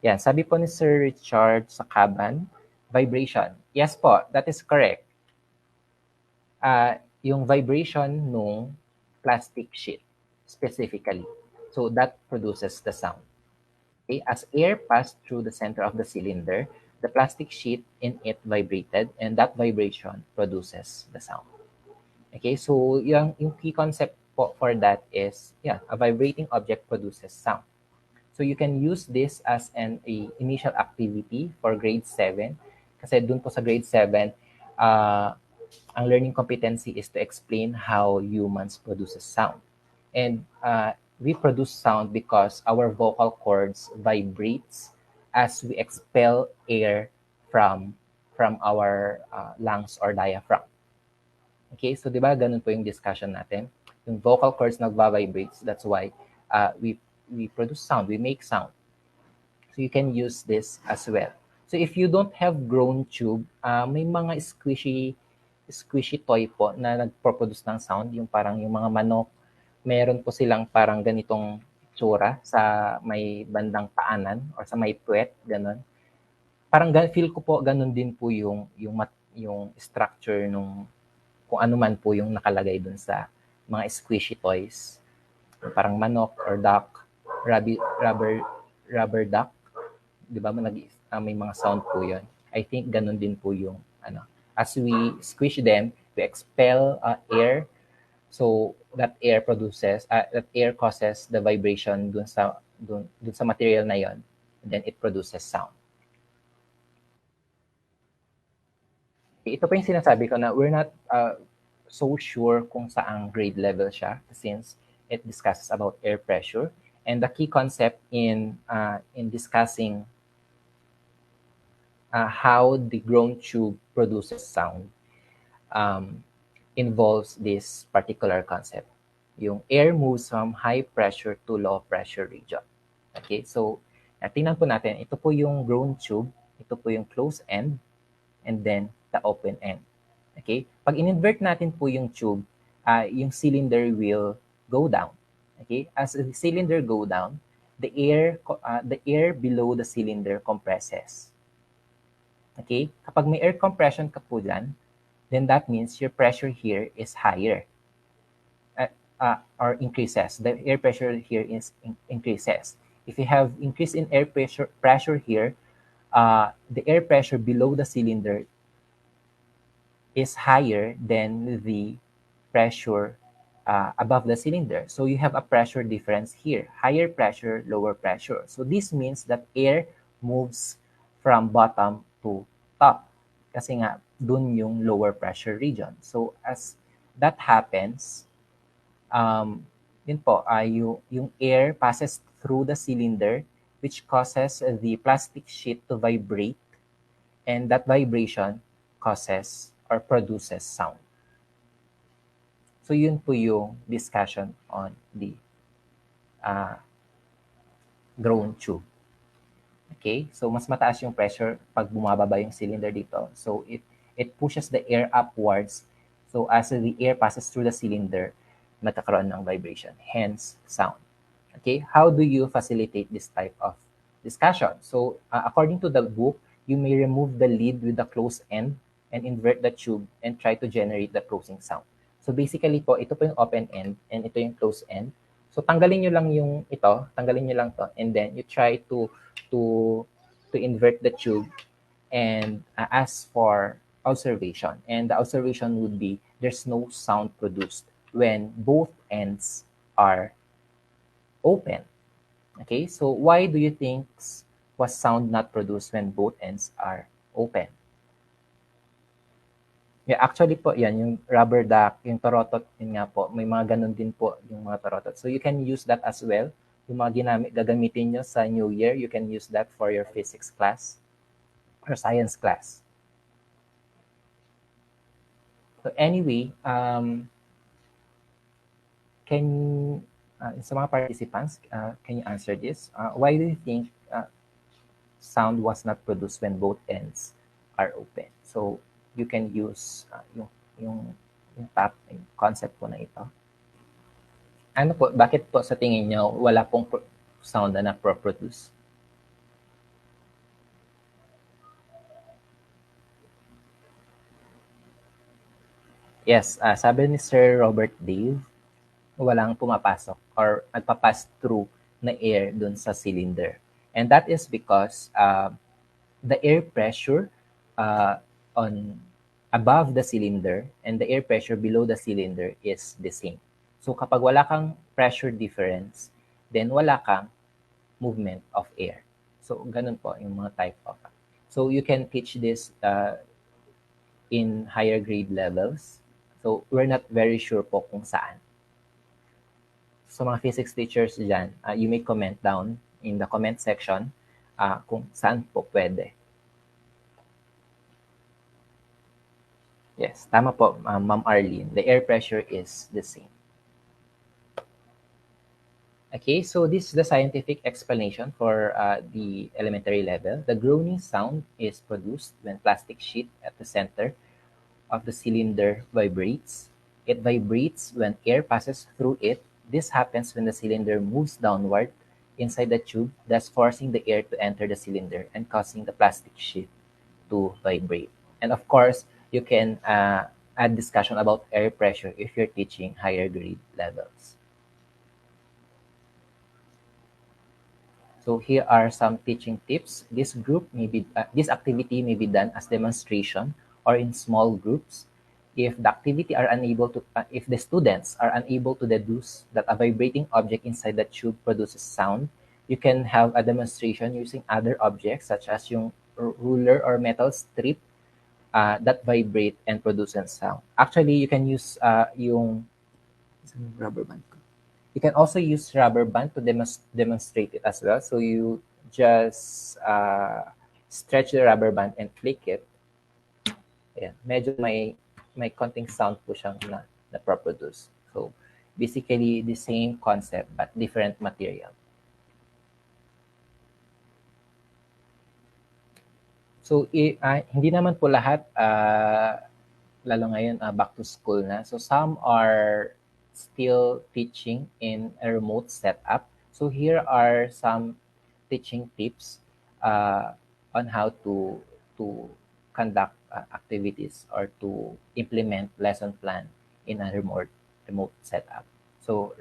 Yan, sabi po ni Sir Richard sa Kaban, vibration. Yes po, that is correct. Yung vibration nung plastic sheet, specifically. So that produces the sound. Okay? As air passed through the center of the cylinder, the plastic sheet in it vibrated, and that vibration produces the sound. Okay, so yung key concept po for that is, a vibrating object produces sound. So you can use this as an initial activity for grade 7. Kasi dun po sa grade 7, ang learning competency is to explain how humans produces sound. And we produce sound because our vocal cords vibrates as we expel air from our lungs or diaphragm. Okay, so di ba ganun po yung discussion natin? Yung vocal cords nagva-vibrates, that's why we produce sound, we make sound. So you can use this as well. So if you don't have grown tube, may mga squishy toy po na nagpo-produce ng sound, yung parang yung mga manok, meron po silang parang ganitong tsura sa may bandang paanan or sa may puwet, gano'n. Parang feel ko po ganun din po yung structure nung kung ano man po yung nakalagay dun sa mga squishy toys. Parang manok or duck, rubber duck, 'di ba? May mga sound po 'yon. I think ganun din po yung ano. As we squish them, we expel air, so that air causes the vibration dun sa material na 'yon, and then it produces sound. Ito pa yung sinasabi ko na we're not so sure kung saang grade level siya since it discusses about air pressure. And the key concept in discussing how the grown tube produces sound involves this particular concept. Yung air moves from high pressure to low pressure region. Okay, so tingnan po natin, ito po yung grown tube, ito po yung closed end, and then the open end. Okay? Pag in-invert natin po yung tube, yung cylinder will go down. Okay? As the cylinder go down, the air below the cylinder compresses. Okay? Kapag may air compression ka po dyan, then that means your pressure here is higher or increases. The air pressure here is increases. If you have increase in air pressure here, the air pressure below the cylinder is higher than the pressure above the cylinder. So you have a pressure difference here, higher pressure, lower pressure. So this means that air moves from bottom to top kasi nga dun yung lower pressure region. So as that happens, yun po, yung air passes through the cylinder which causes the plastic sheet to vibrate, and that vibration causes or produces sound. So yun po yung discussion on the grown tube. Okay? So mas mataas yung pressure pag bumababa yung cylinder dito. So it pushes the air upwards. So as the air passes through the cylinder, nagkakaroon ng vibration, hence sound. Okay? How do you facilitate this type of discussion? So according to the book, you may remove the lid with the closed end and invert the tube and try to generate the closing sound. So basically po, ito po yung open end and ito yung closed end. So tanggalin nyo lang yung ito, tanggalin nyo lang to, and then you try to invert the tube and ask for observation. And the observation would be there's no sound produced when both ends are open. Okay, so why do you think was sound not produced when both ends are open? Yeah, actually po, yan, yung rubber duck, yung torotot, yun nga po, may mga ganun din po yung mga torotot. So you can use that as well. Yung mga gagamitin nyo sa New Year, you can use that for your physics class or science class. So anyway, sa mga participants, can you answer this? Why do you think sound was not produced when both ends are open? So you can use yung concept po na ito. Ano po, bakit po sa tingin nyo wala pong sound na na-produce? Yes, sabi ni Sir Robert Dave, walang pumapasok or nagpa-pass through na air dun sa cylinder. And that is because the air pressure on above the cylinder and the air pressure below the cylinder is the same. So kapag wala kang pressure difference, then wala kang movement of air. So ganun po yung mga type of. So you can teach this in higher grade levels. So we're not very sure po kung saan. So mga physics teachers dyan, you may comment down in the comment section kung saan po pwede. Yes, tama po, Ma'am Arlene. The air pressure is the same. Okay, so this is the scientific explanation for the elementary level. The groaning sound is produced when plastic sheet at the center of the cylinder vibrates. It vibrates when air passes through it. This happens when the cylinder moves downward inside the tube, thus forcing the air to enter the cylinder and causing the plastic sheet to vibrate. And of course, you can add discussion about air pressure if you're teaching higher grade levels. So here are some teaching tips. This activity may be done as demonstration or in small groups. If the students are unable to deduce that a vibrating object inside the tube produces sound, you can have a demonstration using other objects such as yung ruler or metal strip that vibrate and produces sound. Actually, you can use yung rubber band. You can also use rubber band to demonstrate it as well. So you just stretch the rubber band and flick it. Ayan. Medyo may konting sound po siyang na-produce. So basically the same concept but different material. So hindi naman po lahat lalo ngayon back to school na. So some are still teaching in a remote setup. So here are some teaching tips on how to conduct activities or to implement lesson plan in a remote setup. So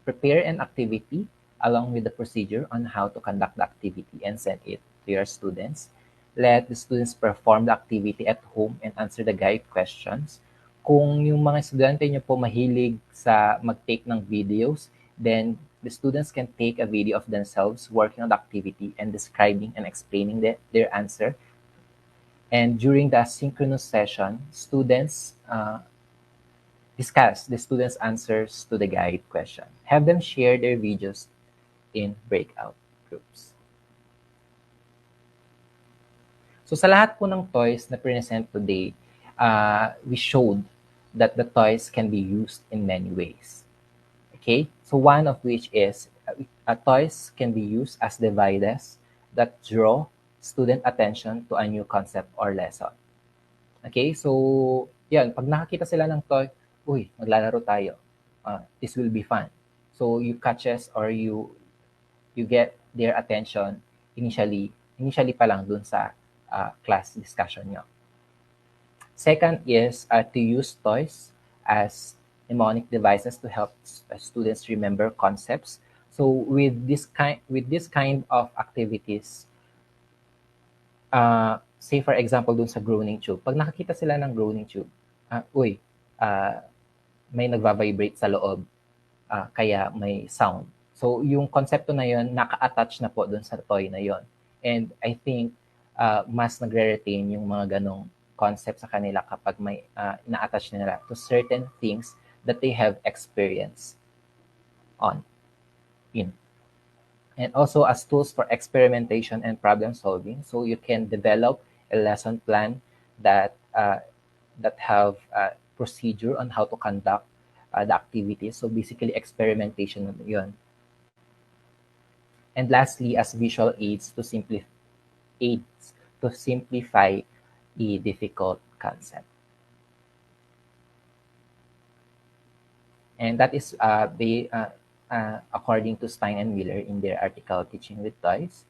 prepare an activity along with the procedure on how to conduct the activity and send it to your students. Let the students perform the activity at home and answer the guide questions. Kung yung mga estudyante nyo po mahilig sa mag-take ng videos, then the students can take a video of themselves working on the activity and describing and explaining their answer. And during the asynchronous session, students discuss the students' answers to the guide question. Have them share their videos in breakout groups. So sa lahat po ng toys na present today, we showed that the toys can be used in many ways. Okay, so one of which is toys can be used as devices that draw student attention to a new concept or lesson. Okay, so yan, pag nakakita sila ng toy, uy, maglalaro tayo. This will be fun. So you catches or you get their attention initially pa lang dun sa class discussion nyo. Second is to use toys as mnemonic devices to help students remember concepts. So with this kind of activities, say for example dun sa groaning tube, pag nakakita sila ng groaning tube, may nagva-vibrate sa loob, kaya may sound. So yung konsepto na yon naka-attach na po dun sa toy na yon. And I think mas nagre-retain yung mga ganong concept sa kanila kapag may na-attach nila to certain things that they have experienced in. And also as tools for experimentation and problem solving. So you can develop a lesson plan that have a procedure on how to conduct the activities. So basically experimentation yun. And lastly, as visual aids to simplify a difficult concept. And that is according to Stein and Miller in their article, Teaching with Toys.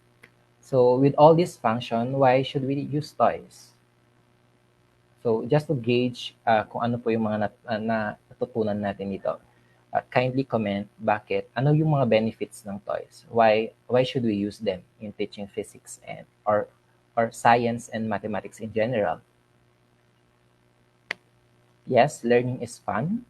So with all this function, why should we use toys? So just to gauge kung ano po yung mga natutunan natin dito, kindly comment ano yung mga benefits ng toys? Why should we use them in teaching physics or science and mathematics in general? Yes, learning is fun.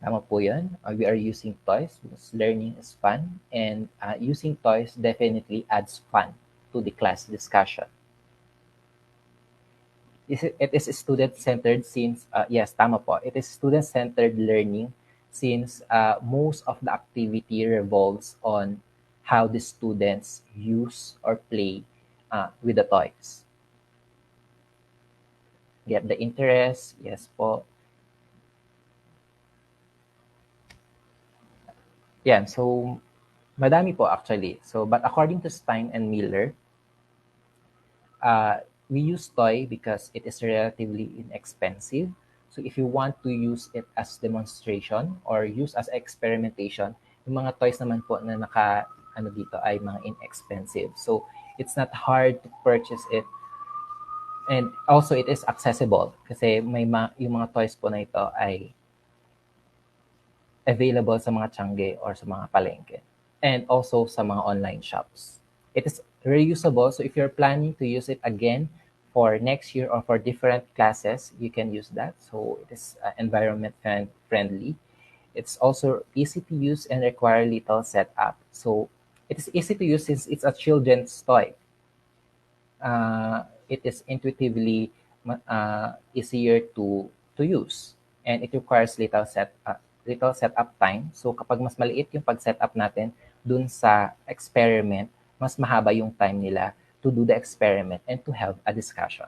Tama po yun. We are using toys because learning is fun, and using toys definitely adds fun to the class discussion. It is student-centered since, yes, tama po. It is student-centered learning since most of the activity revolves on how the students use or play with the toys. Get the interest? Yes po. Yan, so madami po actually. So, but according to Stein and Miller, we use toy because it is relatively inexpensive. So if you want to use it as demonstration or use as experimentation, yung mga toys naman po na ano dito ay mga inexpensive. So it's not hard to purchase it, and also it is accessible kasi yung mga toys po na ito ay available sa mga tiangge or sa mga palengke, and also sa mga online shops. It is reusable, so if you're planning to use it again for next year or for different classes, you can use that. So it is environment friendly. It's also easy to use and require little setup. So it is easy to use since it's a children's toy. It is intuitively easier to use, and it requires little setup time. So kapag mas maliit yung pag-setup natin dun sa experiment, mas mahaba yung time nila to do the experiment and to have a discussion.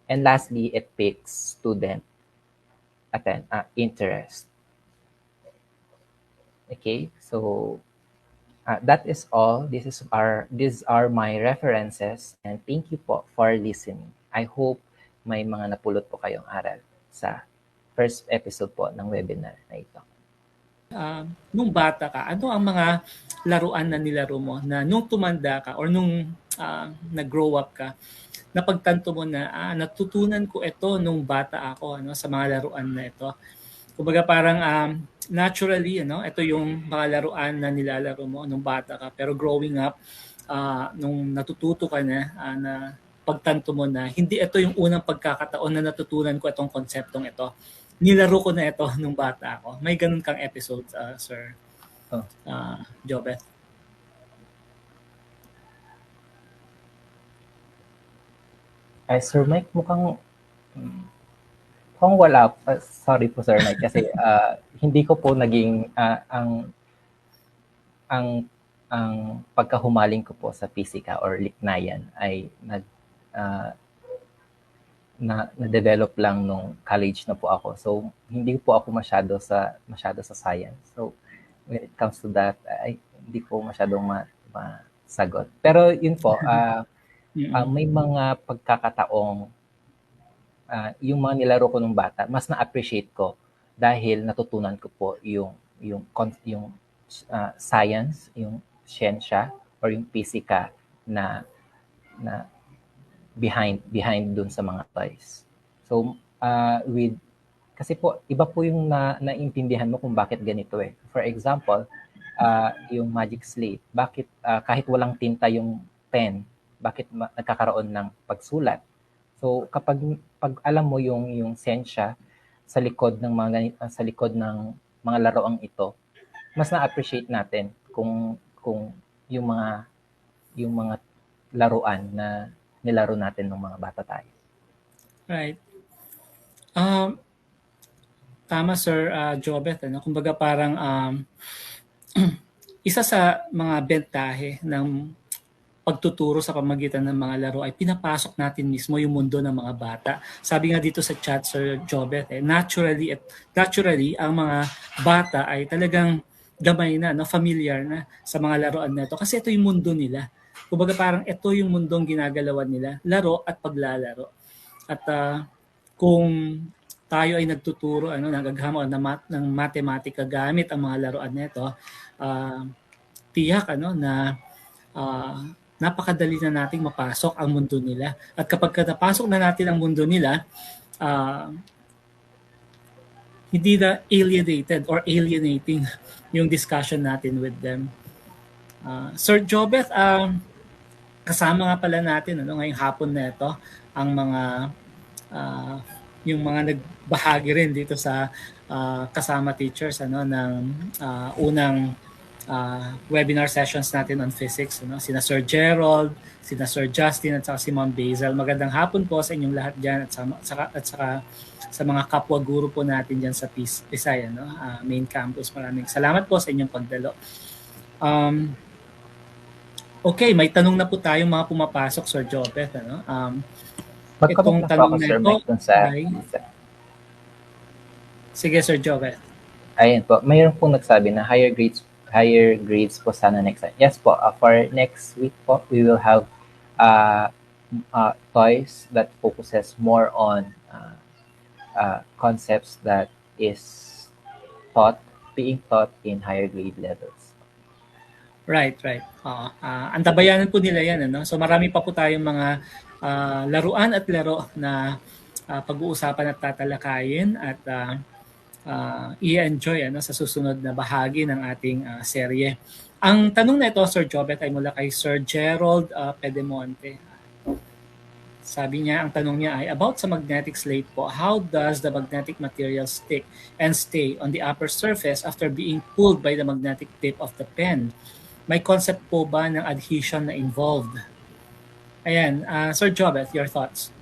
And lastly, it piques student interest. Okay, so that is all. These are my references, and thank you po for listening. I hope may mga napulot po kayong aral sa first episode po ng webinar na ito. Nung bata ka, ano ang mga laruan na nilaro mo na nung tumanda ka or nung nag-grow up ka, napagtanto mo na natutunan ko ito nung bata ako sa mga laruan na ito. Kumbaga parang naturally, ito yung mga laruan na nilalaro mo nung bata ka. Pero growing up, nung natututo ka na pagtanto mo na hindi ito yung unang pagkakataon na natutunan ko itong konseptong ito. Nilaro ko na ito nung bata ako. May ganun kang episode, Sir Jobeth. Sir Mike, mukhang wala. Sorry po, Sir Mike, kasi hindi ko po naging ang pagkahumaling ko po sa pisika or liknayan ay na-develop lang nung college na po ako. So hindi po ako masyado sa science. So when it comes to that, ay hindi po masyadong masagot. Pero yun po, may mga pagkakataong yung mga nilaro ko nung bata, mas na-appreciate ko dahil natutunan ko po yung science, yung siyensya or yung pisika na behind dun sa mga toys. So kasi po iba po yung naintindihan mo kung bakit ganito eh. For example, yung magic slate, bakit kahit walang tinta yung pen, bakit nagkakaroon ng pagsulat? So kapag alam mo yung siyensya sa likod ng mga laruang ito, mas na-appreciate natin kung yung mga laruan na nilaro natin nung mga bata tayo. Right. Tama, Sir Jobeth. Kumbaga parang isa sa mga bentahe ng pagtuturo sa pamagitan ng mga laro ay pinapasok natin mismo yung mundo ng mga bata. Sabi nga dito sa chat, Sir Jobeth, naturally ang mga bata ay talagang gamay na, familiar na sa mga laruan na ito. Kasi ito yung mundo nila. Kumbaga parang ito yung mundong ginagalawan nila, laro at paglalaro. At kung tayo ay nagtuturo, nagagamit ng matematika gamit ang mga laruan nito, tiyak na napakadali na nating mapasok ang mundo nila. At kapag napasok na natin ang mundo nila, hindi na alienated or alienating yung discussion natin with them. Sir Jobeth, kasama nga pala natin ngayong hapon na ito ang mga yung mga nagbahagi rin dito sa kasama teachers ng unang webinar sessions natin on physics, sina Sir Gerald, sina Sir Justin at saka si Ma'am Basil. Magandang hapon po sa inyong lahat diyan at saka sa mga kapwa guro po natin diyan sa Pisay main campus. Maraming salamat po sa inyong pagdalo. Okay, may tanong na po tayong mga pumapasok, Sir Jobeth. Itong tanong na ito. Sige, Sir Jobeth. Ayun po, mayroon pong nagsabi na higher grades po sana next time. Yes po, for next week po, we will have uh, toys that focuses more on concepts that is taught, being taught in higher grade levels. Right, right. Oo. Antabayanan po nila yan. Ano? So marami pa po tayong mga laruan at laro na pag-uusapan at tatalakayin at i-enjoy ano, sa susunod na bahagi ng ating serye. Ang tanong na ito, Sir Jobet, ay mula kay Sir Gerald Pedemonte. Sabi niya, ang tanong niya ay about sa magnetic slate po, how does the magnetic material stick and stay on the upper surface after being pulled by the magnetic tip of the pen? May concept po ba ng adhesion na involved? Ayan, Sir Jobet, your thoughts?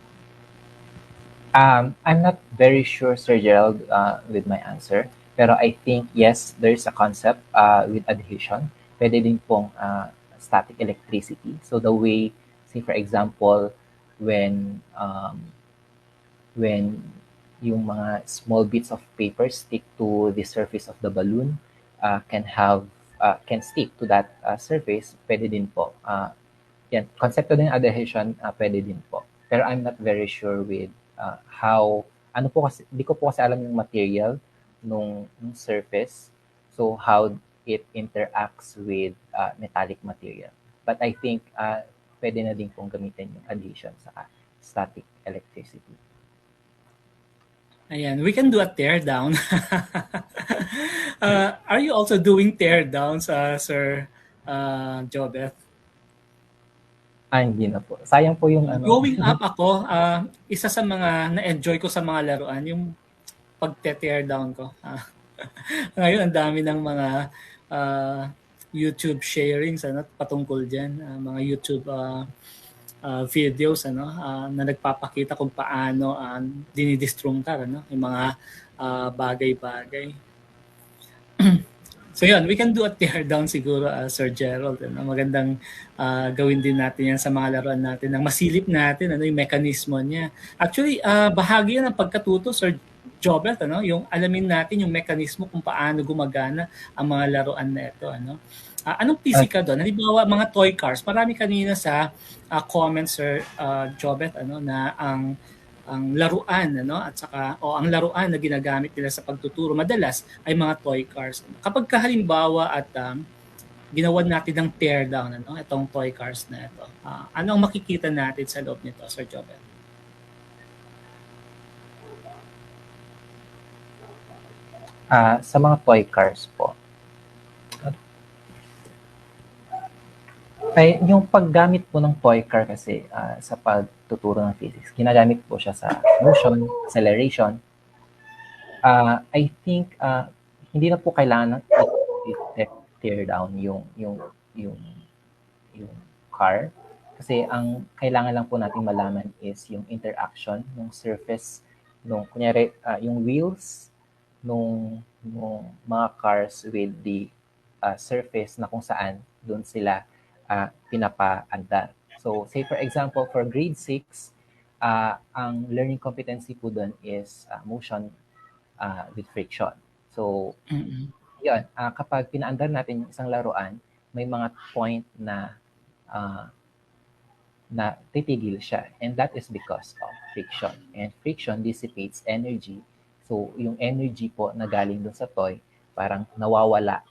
I'm not very sure, Sir Gerald, with my answer. Pero I think, yes, there's a concept with adhesion. Pwede din pong static electricity. So the way, say for example, when yung mga small bits of paper stick to the surface of the balloon, can stick to that surface, pwede din po. Yan, konsepto din ng adhesion, pwede din po. Pero I'm not very sure with how, ano po kasi, di ko po kasi alam yung material nung surface, so how it interacts with metallic material. But I think pwede na din pong gamitin yung adhesion sa static electricity. Ayan, we can do a tear down. Are you also doing tear downs, Sir Jobeth? Hindi na po. Sayang po yung ano. Growing up ako, isa sa mga na-enjoy ko sa mga laruan, yung pagte-tear down ko. Ngayon, ang dami ng mga YouTube sharings ano, patungkol dyan. Mga YouTube videos ano, na nagpapakita kung paano dinidistrungkar ano, yung mga bagay-bagay. So yun, we can do a tear down siguro, Sir Gerald. Ano? Magandang gawin din natin yan sa mga laruan natin nang masilip natin ano yung mekanismo niya. Actually, bahagi yan ng pagkatuto, Sir Jobert, ano? Yung alamin natin yung mekanismo kung paano gumagana ang mga laruan na ito. Ano? Anong PC ka doon? Halimbawa, mga toy cars. Marami kanina sa comments, Sir Jobert, ano, na ang laruan ano at saka ang laruan na ginagamit nila sa pagtuturo madalas ay mga toy cars. Kapag halimbawa at ginawan natin ng tear down ano itong toy cars na ito. Ano ang makikita natin sa loob nito, Sir Jobel? Sa mga toy cars po, ay yung paggamit po ng toy car kasi sa pagtuturo ng physics, ginagamit po siya sa motion, acceleration. I think hindi na po kailangan i-tear down yung car kasi ang kailangan lang po nating malaman is yung interaction ng surface nung kunyari yung wheels nung mga cars with the surface na kung saan doon sila pinapaandar. So, say for example, for grade 6, ang learning competency po doon is motion with friction. So, yun, kapag pinaandar natin yung isang laruan, may mga point na titigil siya. And that is because of friction. And friction dissipates energy. So, yung energy po na galing dun sa toy, parang nawawala.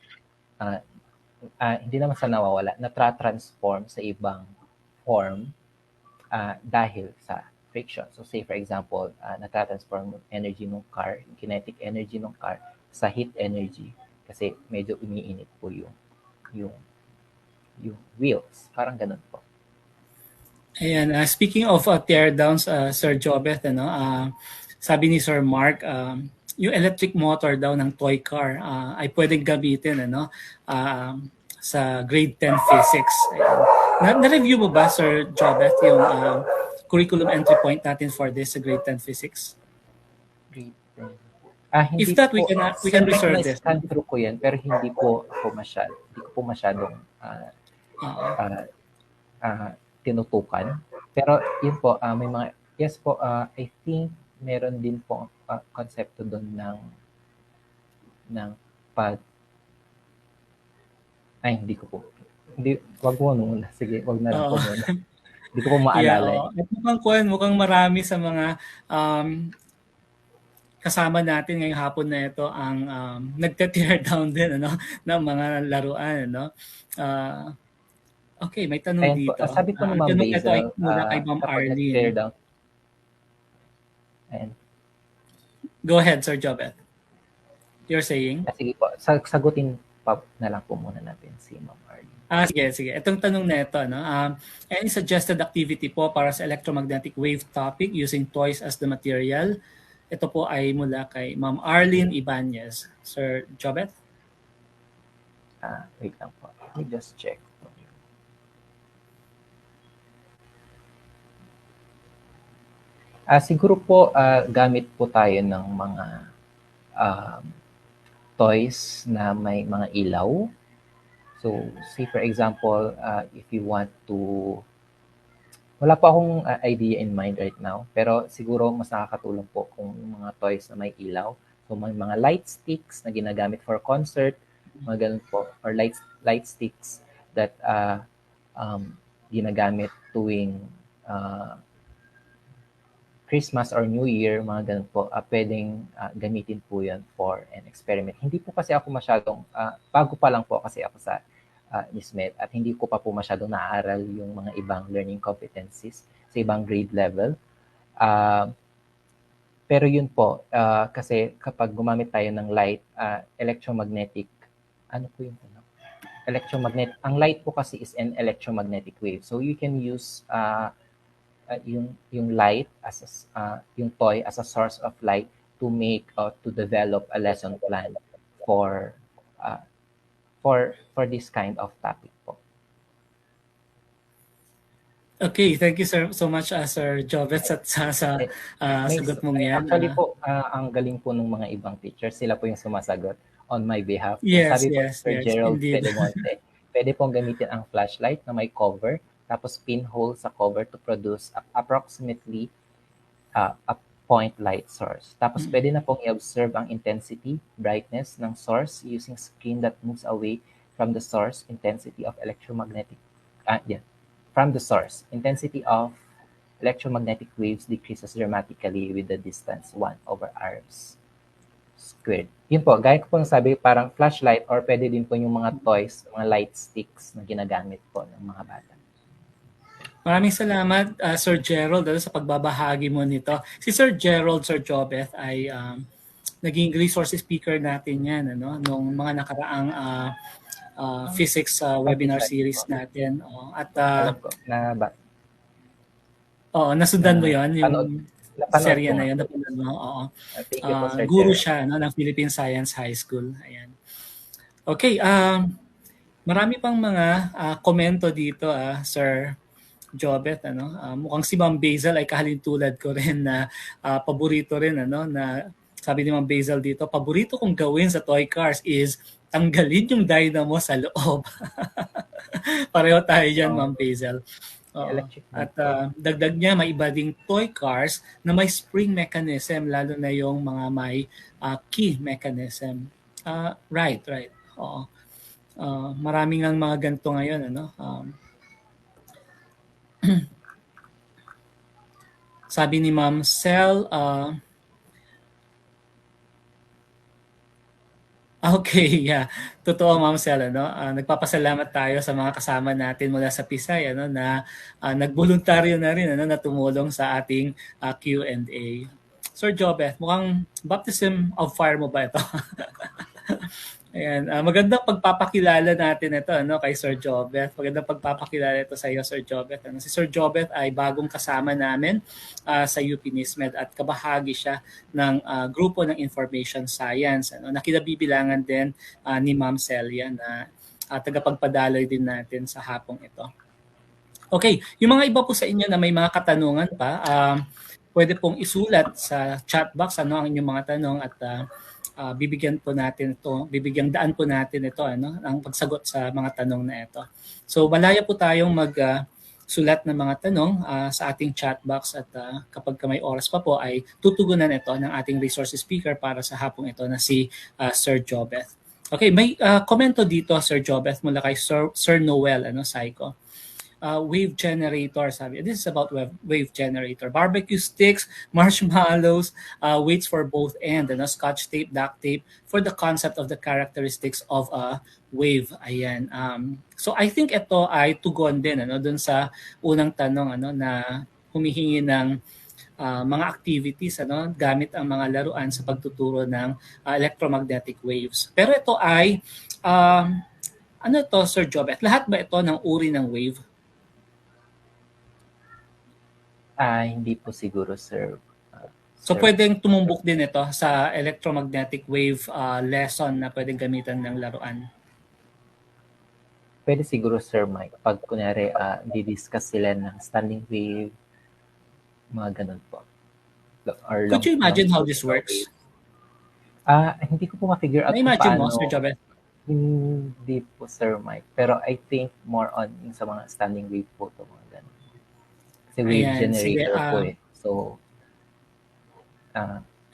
Hindi naman sa nawawala, na-transform sa ibang form dahil sa friction. So, say for example, nata-transform yung energy ng car, yung kinetic energy ng car, sa heat energy kasi medyo umiinit po yung wheels. Parang ganun po. Ayan, speaking of tear downs, Sir Jobeth, ano, sabi ni Sir Mark, yung electric motor daw ng toy car ay pwedeng gamitin ano sa grade 10 physics. Ayan. Na-review mo ba, Sir Jobeth, yung curriculum entry point natin for this sa grade 10 physics? Grade 10. If that, we can reserve this. Na-scan through ko yan, pero hindi ko po masyadong tinutukan. Pero yun po, may mga, yes po, I think meron din po konsepto doon ng pag... Ay, hindi ko po. Hindi, wag mo muna. Sige, wag na lang po Oo. muna. Hindi ko po Yeah, maalala eh. oo. At mukhang marami sa mga kasama natin ngayong hapon na ito ang nagte-tear down din ano ng mga laruan ano. Ah, okay, may tanong Ayan po, dito. sabi po ni Ang Ma'am tanong ito ay Basil, mula kay Ma'am kapag nag-tear Arlene. down, ayan, Go ahead, Sir Jobet. You're saying? sige po, sagutin pa na lang po muna natin si Ma'am Arlene. Sige. Itong tanong na ito, no? Any suggested activity po para sa electromagnetic wave topic using toys as the material? Ito po ay mula kay Ma'am Arlene Ibanez. Sir Jobet? Wait lang po. Let me just check. Siguro po, gamit po tayo ng mga toys na may mga ilaw. So, say for example, if you want to... Wala po akong idea in mind right now, pero siguro mas nakakatulong po kung mga toys na may ilaw. So, may mga light sticks na ginagamit for concert, mga ganun po, or light sticks that ginagamit tuwing Christmas or New Year, mga ganun po, pwedeng gamitin po yan for an experiment. Hindi po kasi ako masyadong, bago pa lang po kasi ako sa NISMED at hindi ko pa po masyadong naaaral yung mga ibang learning competencies sa ibang grade level. Pero yun po, kasi kapag gumamit tayo ng light, electromagnetic, ano po yung electromagnetic, ang light po kasi is an electromagnetic wave. So you can use yung light as yung toy as a source of light to make to develop a lesson plan for this kind of topic po. Okay, thank you sir so much Sir Jovet sa sagot mong yan. Actually po, ang galing po ng mga ibang teachers, sila po yung sumasagot on my behalf. Yes, Sabi po Sir Gerald indeed. Pedemonte, pwede pong gamitin ang flashlight na may cover, tapos pinhole sa cover to produce approximately a point light source. Tapos pwede na pong i-observe ang intensity, brightness ng source using screen that moves away from the source, intensity of electromagnetic from the source. Intensity of electromagnetic waves decreases dramatically with the distance 1/r squared. Yun po, gaya ko pong sabi, parang flashlight or pwede din po yung mga toys, mga light sticks na ginagamit po ng mga bata. Maraming salamat, Sir Gerald, sa pagbabahagi mo nito. Si Sir Gerald, Sir Jobeth, ay naging resource speaker natin yan nung mga nakaraang physics webinar series natin. At alam ko, nasundan mo yun, yung serye na yun. Guru siya ng Philippine Science High School. Ayan. Okay, marami pang mga komento dito, Sir Jobet, mukhang si Ma'am Basil ay kahalintulad ko rin na paborito rin na sabi ni Ma'am Basil dito, paborito kong gawin sa toy cars is tanggalin yung dynamo sa loob. Pareho tayo dyan, Ma'am Basil. At dagdag niya, may iba ding toy cars na may spring mechanism, lalo na yung mga may key mechanism. Right. Oo. Maraming ang mga ganito ngayon, sabi ni Ma'am Sel, okay, yeah. Totoo, Ma'am Sel, nagpapasalamat tayo sa mga kasama natin mula sa Pisay, na nagboluntaryo na rin, na tumulong sa ating Q&A. Sir Jobeth, mukhang baptism of fire mo ba ito? Ayan, magandang pagpapakilala natin ito kay Sir Jobeth. Magandang pagpapakilala ito sa iyo, Sir Jobeth. Si Sir Jobeth ay bagong kasama namin sa UP NISMED at kabahagi siya ng grupo ng Information Science. Nakinabibilangan din ni Ma'am Celia na tagapagpadaloy din natin sa hapong ito. Okay, yung mga iba po sa inyo na may mga katanungan pa, pwede pong isulat sa chat box ang inyong mga tanong at bibigyan daan po natin ito ang pagsagot sa mga tanong na ito. So malaya po tayong sulat ng mga tanong sa ating chat box at kapag may oras pa po ay tutugunan ito ng ating resource speaker para sa hapong ito na si Sir Jobeth. Okay, may komento dito Sir Jobeth mula kay Sir Noel, Psycho. Wave generator, sabi. This is about wave generator. Barbecue sticks, marshmallows, weights for both end, scotch tape, duct tape for the concept of the characteristics of a wave. Ayan. So I think ito ay tugon din dun sa unang tanong na humihingi ng mga activities gamit ang mga laruan sa pagtuturo ng electromagnetic waves. Pero ito ay ano to Sir Jobet? Lahat ba ito ng uri ng wave? Hindi po siguro, sir. So pwedeng tumumbok din ito sa electromagnetic wave lesson na pwedeng gamitan ng laruan. Pwede siguro, Sir Mike, pag kunyari di-discuss sila ng standing wave, mga ganun po. Or Could you imagine how this works? Hindi ko po ma-figure out Na-imagine mo, Sir Jobet? Hindi po, Sir Mike. Pero I think more on yung sa mga standing wave po ito, mga ganun. Kasi wave generator po eh. So,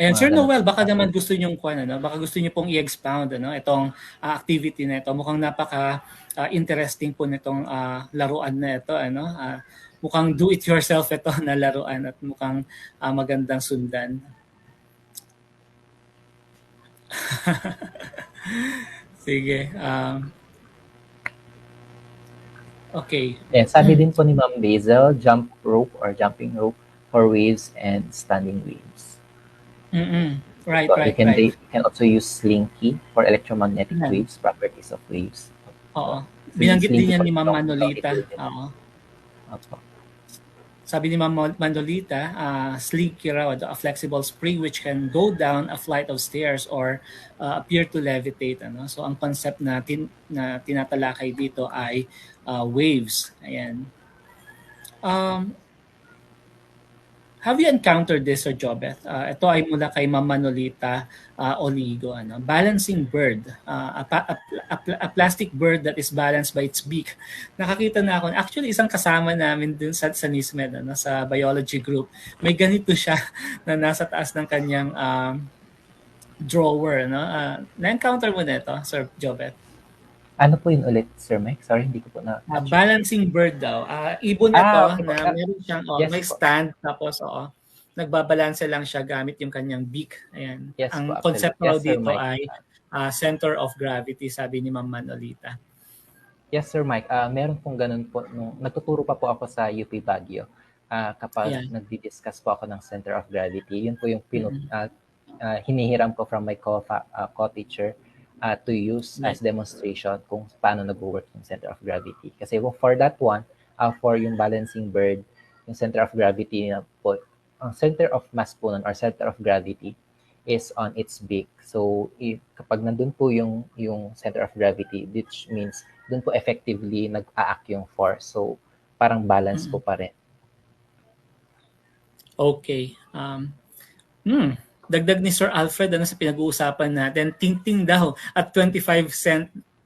ayan, Sir Noel, baka naman gusto niyo baka gusto niyo pong i-expound itong activity na ito. Mukhang napaka interesting po nitong laruan na ito, mukhang do it yourself ito na laruan at mukhang magandang sundan. Sige. Okay. Yeah, sabi din po ni Ma'am Basil, jump rope or jumping rope for waves and standing waves. Right, so right, you can also use slinky for electromagnetic waves, properties of waves. Oo. Binanggit din yan ni Ma'am Manolita. Oo. Sabi ni Ma'am Manolita, slinky raw, a flexible spring which can go down a flight of stairs or appear to levitate. So ang concept na tinatalakay dito ay waves. Ayan. Have you encountered this, Sir Jobeth? Ito ay mula kay Ma'am Manolita Oligo. Balancing bird. A plastic bird that is balanced by its beak. Nakakita na ako. Actually, isang kasama namin dun sa NISMED, sa biology group. May ganito siya na nasa taas ng kanyang drawer. Na-encounter mo na ito, Sir Jobeth? Ano po yun ulit, Sir Mike? Sorry, hindi ko po na... balancing bird daw. Ibon na to okay, na meron siyang may stand tapos nagbabalanse lang siya gamit yung kanyang beak. Ayan. Yes, ang po, concept yes, dito ay center of gravity, sabi ni Ma'am Manolita. Yes, Sir Mike. Meron pong ganun po. Nagtuturo pa po ako sa UP Baguio. Kapag nagdi-discuss po ako ng center of gravity, yun po yung hinihiram ko from my co-teacher to use as demonstration kung paano nag-work yung center of gravity. Kasi for that one, for yung balancing bird, yung center of gravity po, ang center of mass po nun, or center of gravity is on its beak. So, kapag nandun po yung center of gravity, which means dun po effectively nag-a-act yung force. So, parang balance po pa rin. Okay. Dagdag ni Sir Alfred sa pinag-uusapan natin, tingting daw at 25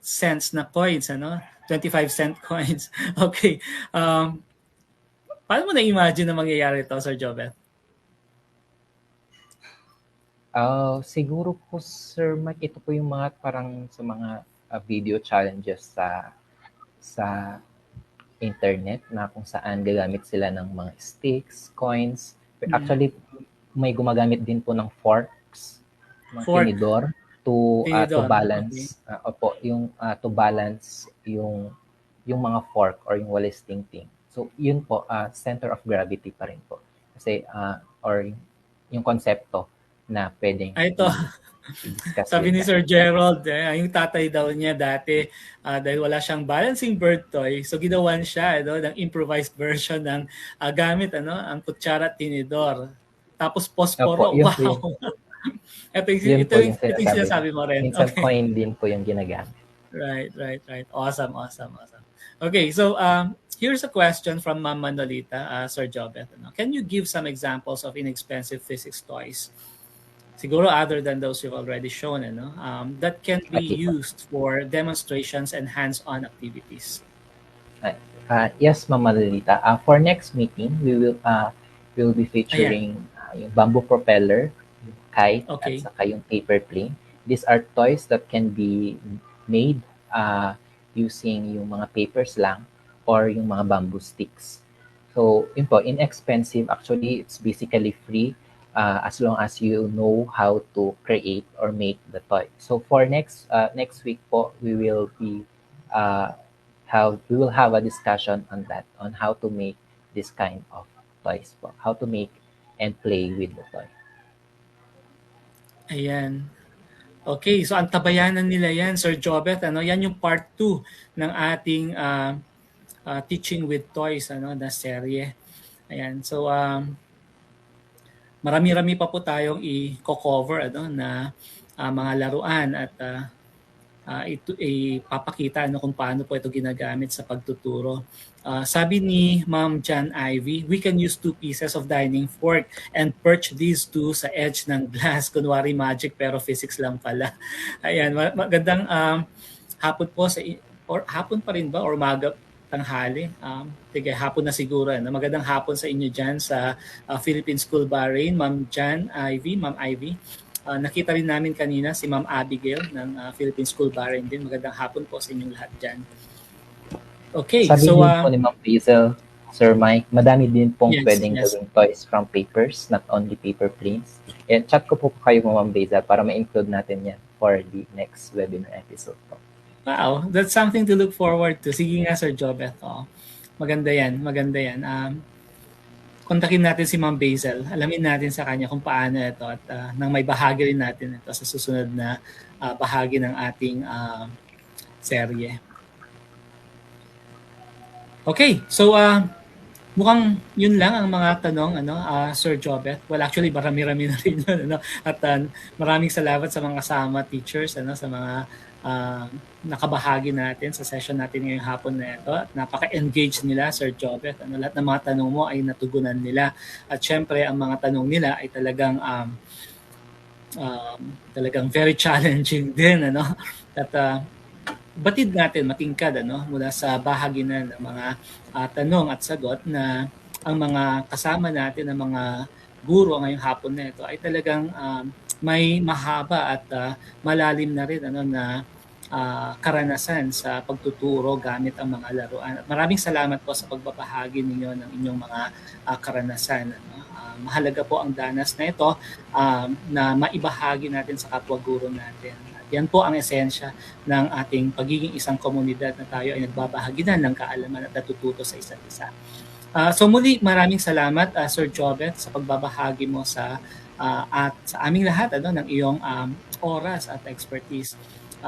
cents na coins, 25 cent coins. Okay. Paano mo na-imagine na mangyayari ito, Sir Jobeth? Siguro po, Sir Mike, ito po yung mga parang sa mga video challenges sa internet na kung saan gagamit sila ng mga sticks, coins. Actually, may gumagamit din po ng forks, mga tinidor to balance to balance yung mga fork or yung walis tingting. So yun po center of gravity pa rin po. Kasi or yung konsepto na pwedeng ito sabi ni Sir Gerald, yung tatay daw niya dati dahil wala siyang balancing bird toy, so ginawan siya ng improvised version ng gamit ang kutsara at tinidor. Tapos posporo. Wow. ito yung sinasabi mo rin. Minsan coin din po yung ginagamit. Right. Awesome. Okay, so here's a question from Ma'am Manolita, Sir Jobeth. Can you give some examples of inexpensive physics toys? Siguro other than those you've already shown, that can be used for demonstrations and hands-on activities. Yes, Ma'am Malalita. For next meeting, we will be Ayan, featuring yung bamboo propeller, yung kite, at okay. saka yung paper plane. These are toys that can be made using yung mga papers lang or yung mga bamboo sticks. So, yun po, inexpensive. Actually, it's basically free as long as you know how to create or make the toy. So, for next week po, uh, we will have a discussion on that, on how to make this kind of toys po, how to make and play with the toy. Ayan. Okay, so ang tabayanan nila yan, Sir Jobet, ano, yan yung part 2 ng ating Teaching with Toys ano, na serye. Ayan, so marami-rami pa po tayong i-cover ano, na mga laruan at ito ipapakita ano kung paano po ito ginagamit sa pagtuturo. Sabi ni Ma'am Jan Ivy, we can use 2 pieces of dining fork and perch these two sa edge ng glass. Kunwari magic pero physics lang pala. Ayan, magandang hapon po sa or hapon pa rin ba or umaga tanghali. Sige, hapon na siguro. Ano? Magandang hapon sa inyo dyan sa Philippine School Bahrain, Ma'am Jan Ivy, Ma'am Ivy. Nakita rin namin kanina si Ma'am Abigail ng Philippine School Bahrain din. Magandang hapon po sa inyong lahat dyan. Okay, Sabi so din po ni Ma'am Hazel, Sir Mike, madami din pong pwedeng yes. gawing toys from papers, not only paper planes. And chat ko po kayo Ma'am Hazel para ma-include natin yan for the next webinar episode po. Wow, that's something to look forward to. Sige nga, Sir Jobeth. Oh. Maganda yan, maganda yan. Kontakin natin si Ma'am Basil. Alamin natin sa kanya kung paano ito at nang may bahagi rin natin ito sa susunod na bahagi ng ating serye. Okay, so mukhang yun lang ang mga tanong ano Sir Jobeth. Well, actually marami-rami na rin yun ano at maraming salamat sa mga kasama teachers ano sa mga nakabahagi natin sa session natin ngayong hapon na ito at napaka-engaged nila Sir Jobeth. Ano, lahat ng mga tanong mo ay natugunan nila at syempre ang mga tanong nila ay talagang very challenging din ano at batid natin matingkad ano mula sa bahagi na ng mga tanong at sagot na ang mga kasama natin ng mga guro ngayong hapon na ito ay talagang may mahaba at malalim na rin ano na karanasan sa pagtuturo gamit ang mga laruan. At maraming salamat po sa pagbabahagi ninyo ng inyong mga karanasan. Ano? Mahalaga po ang danas na ito na maibahagi natin sa kapwa-guro natin. At yan po ang esensya ng ating pagiging isang komunidad na tayo ay nagbabahagi na ng kaalaman at natututo sa isa't isa. So muli maraming salamat Sir Jobeth sa pagbabahagi mo sa at sa aming lahat ano ng iyong oras at expertise.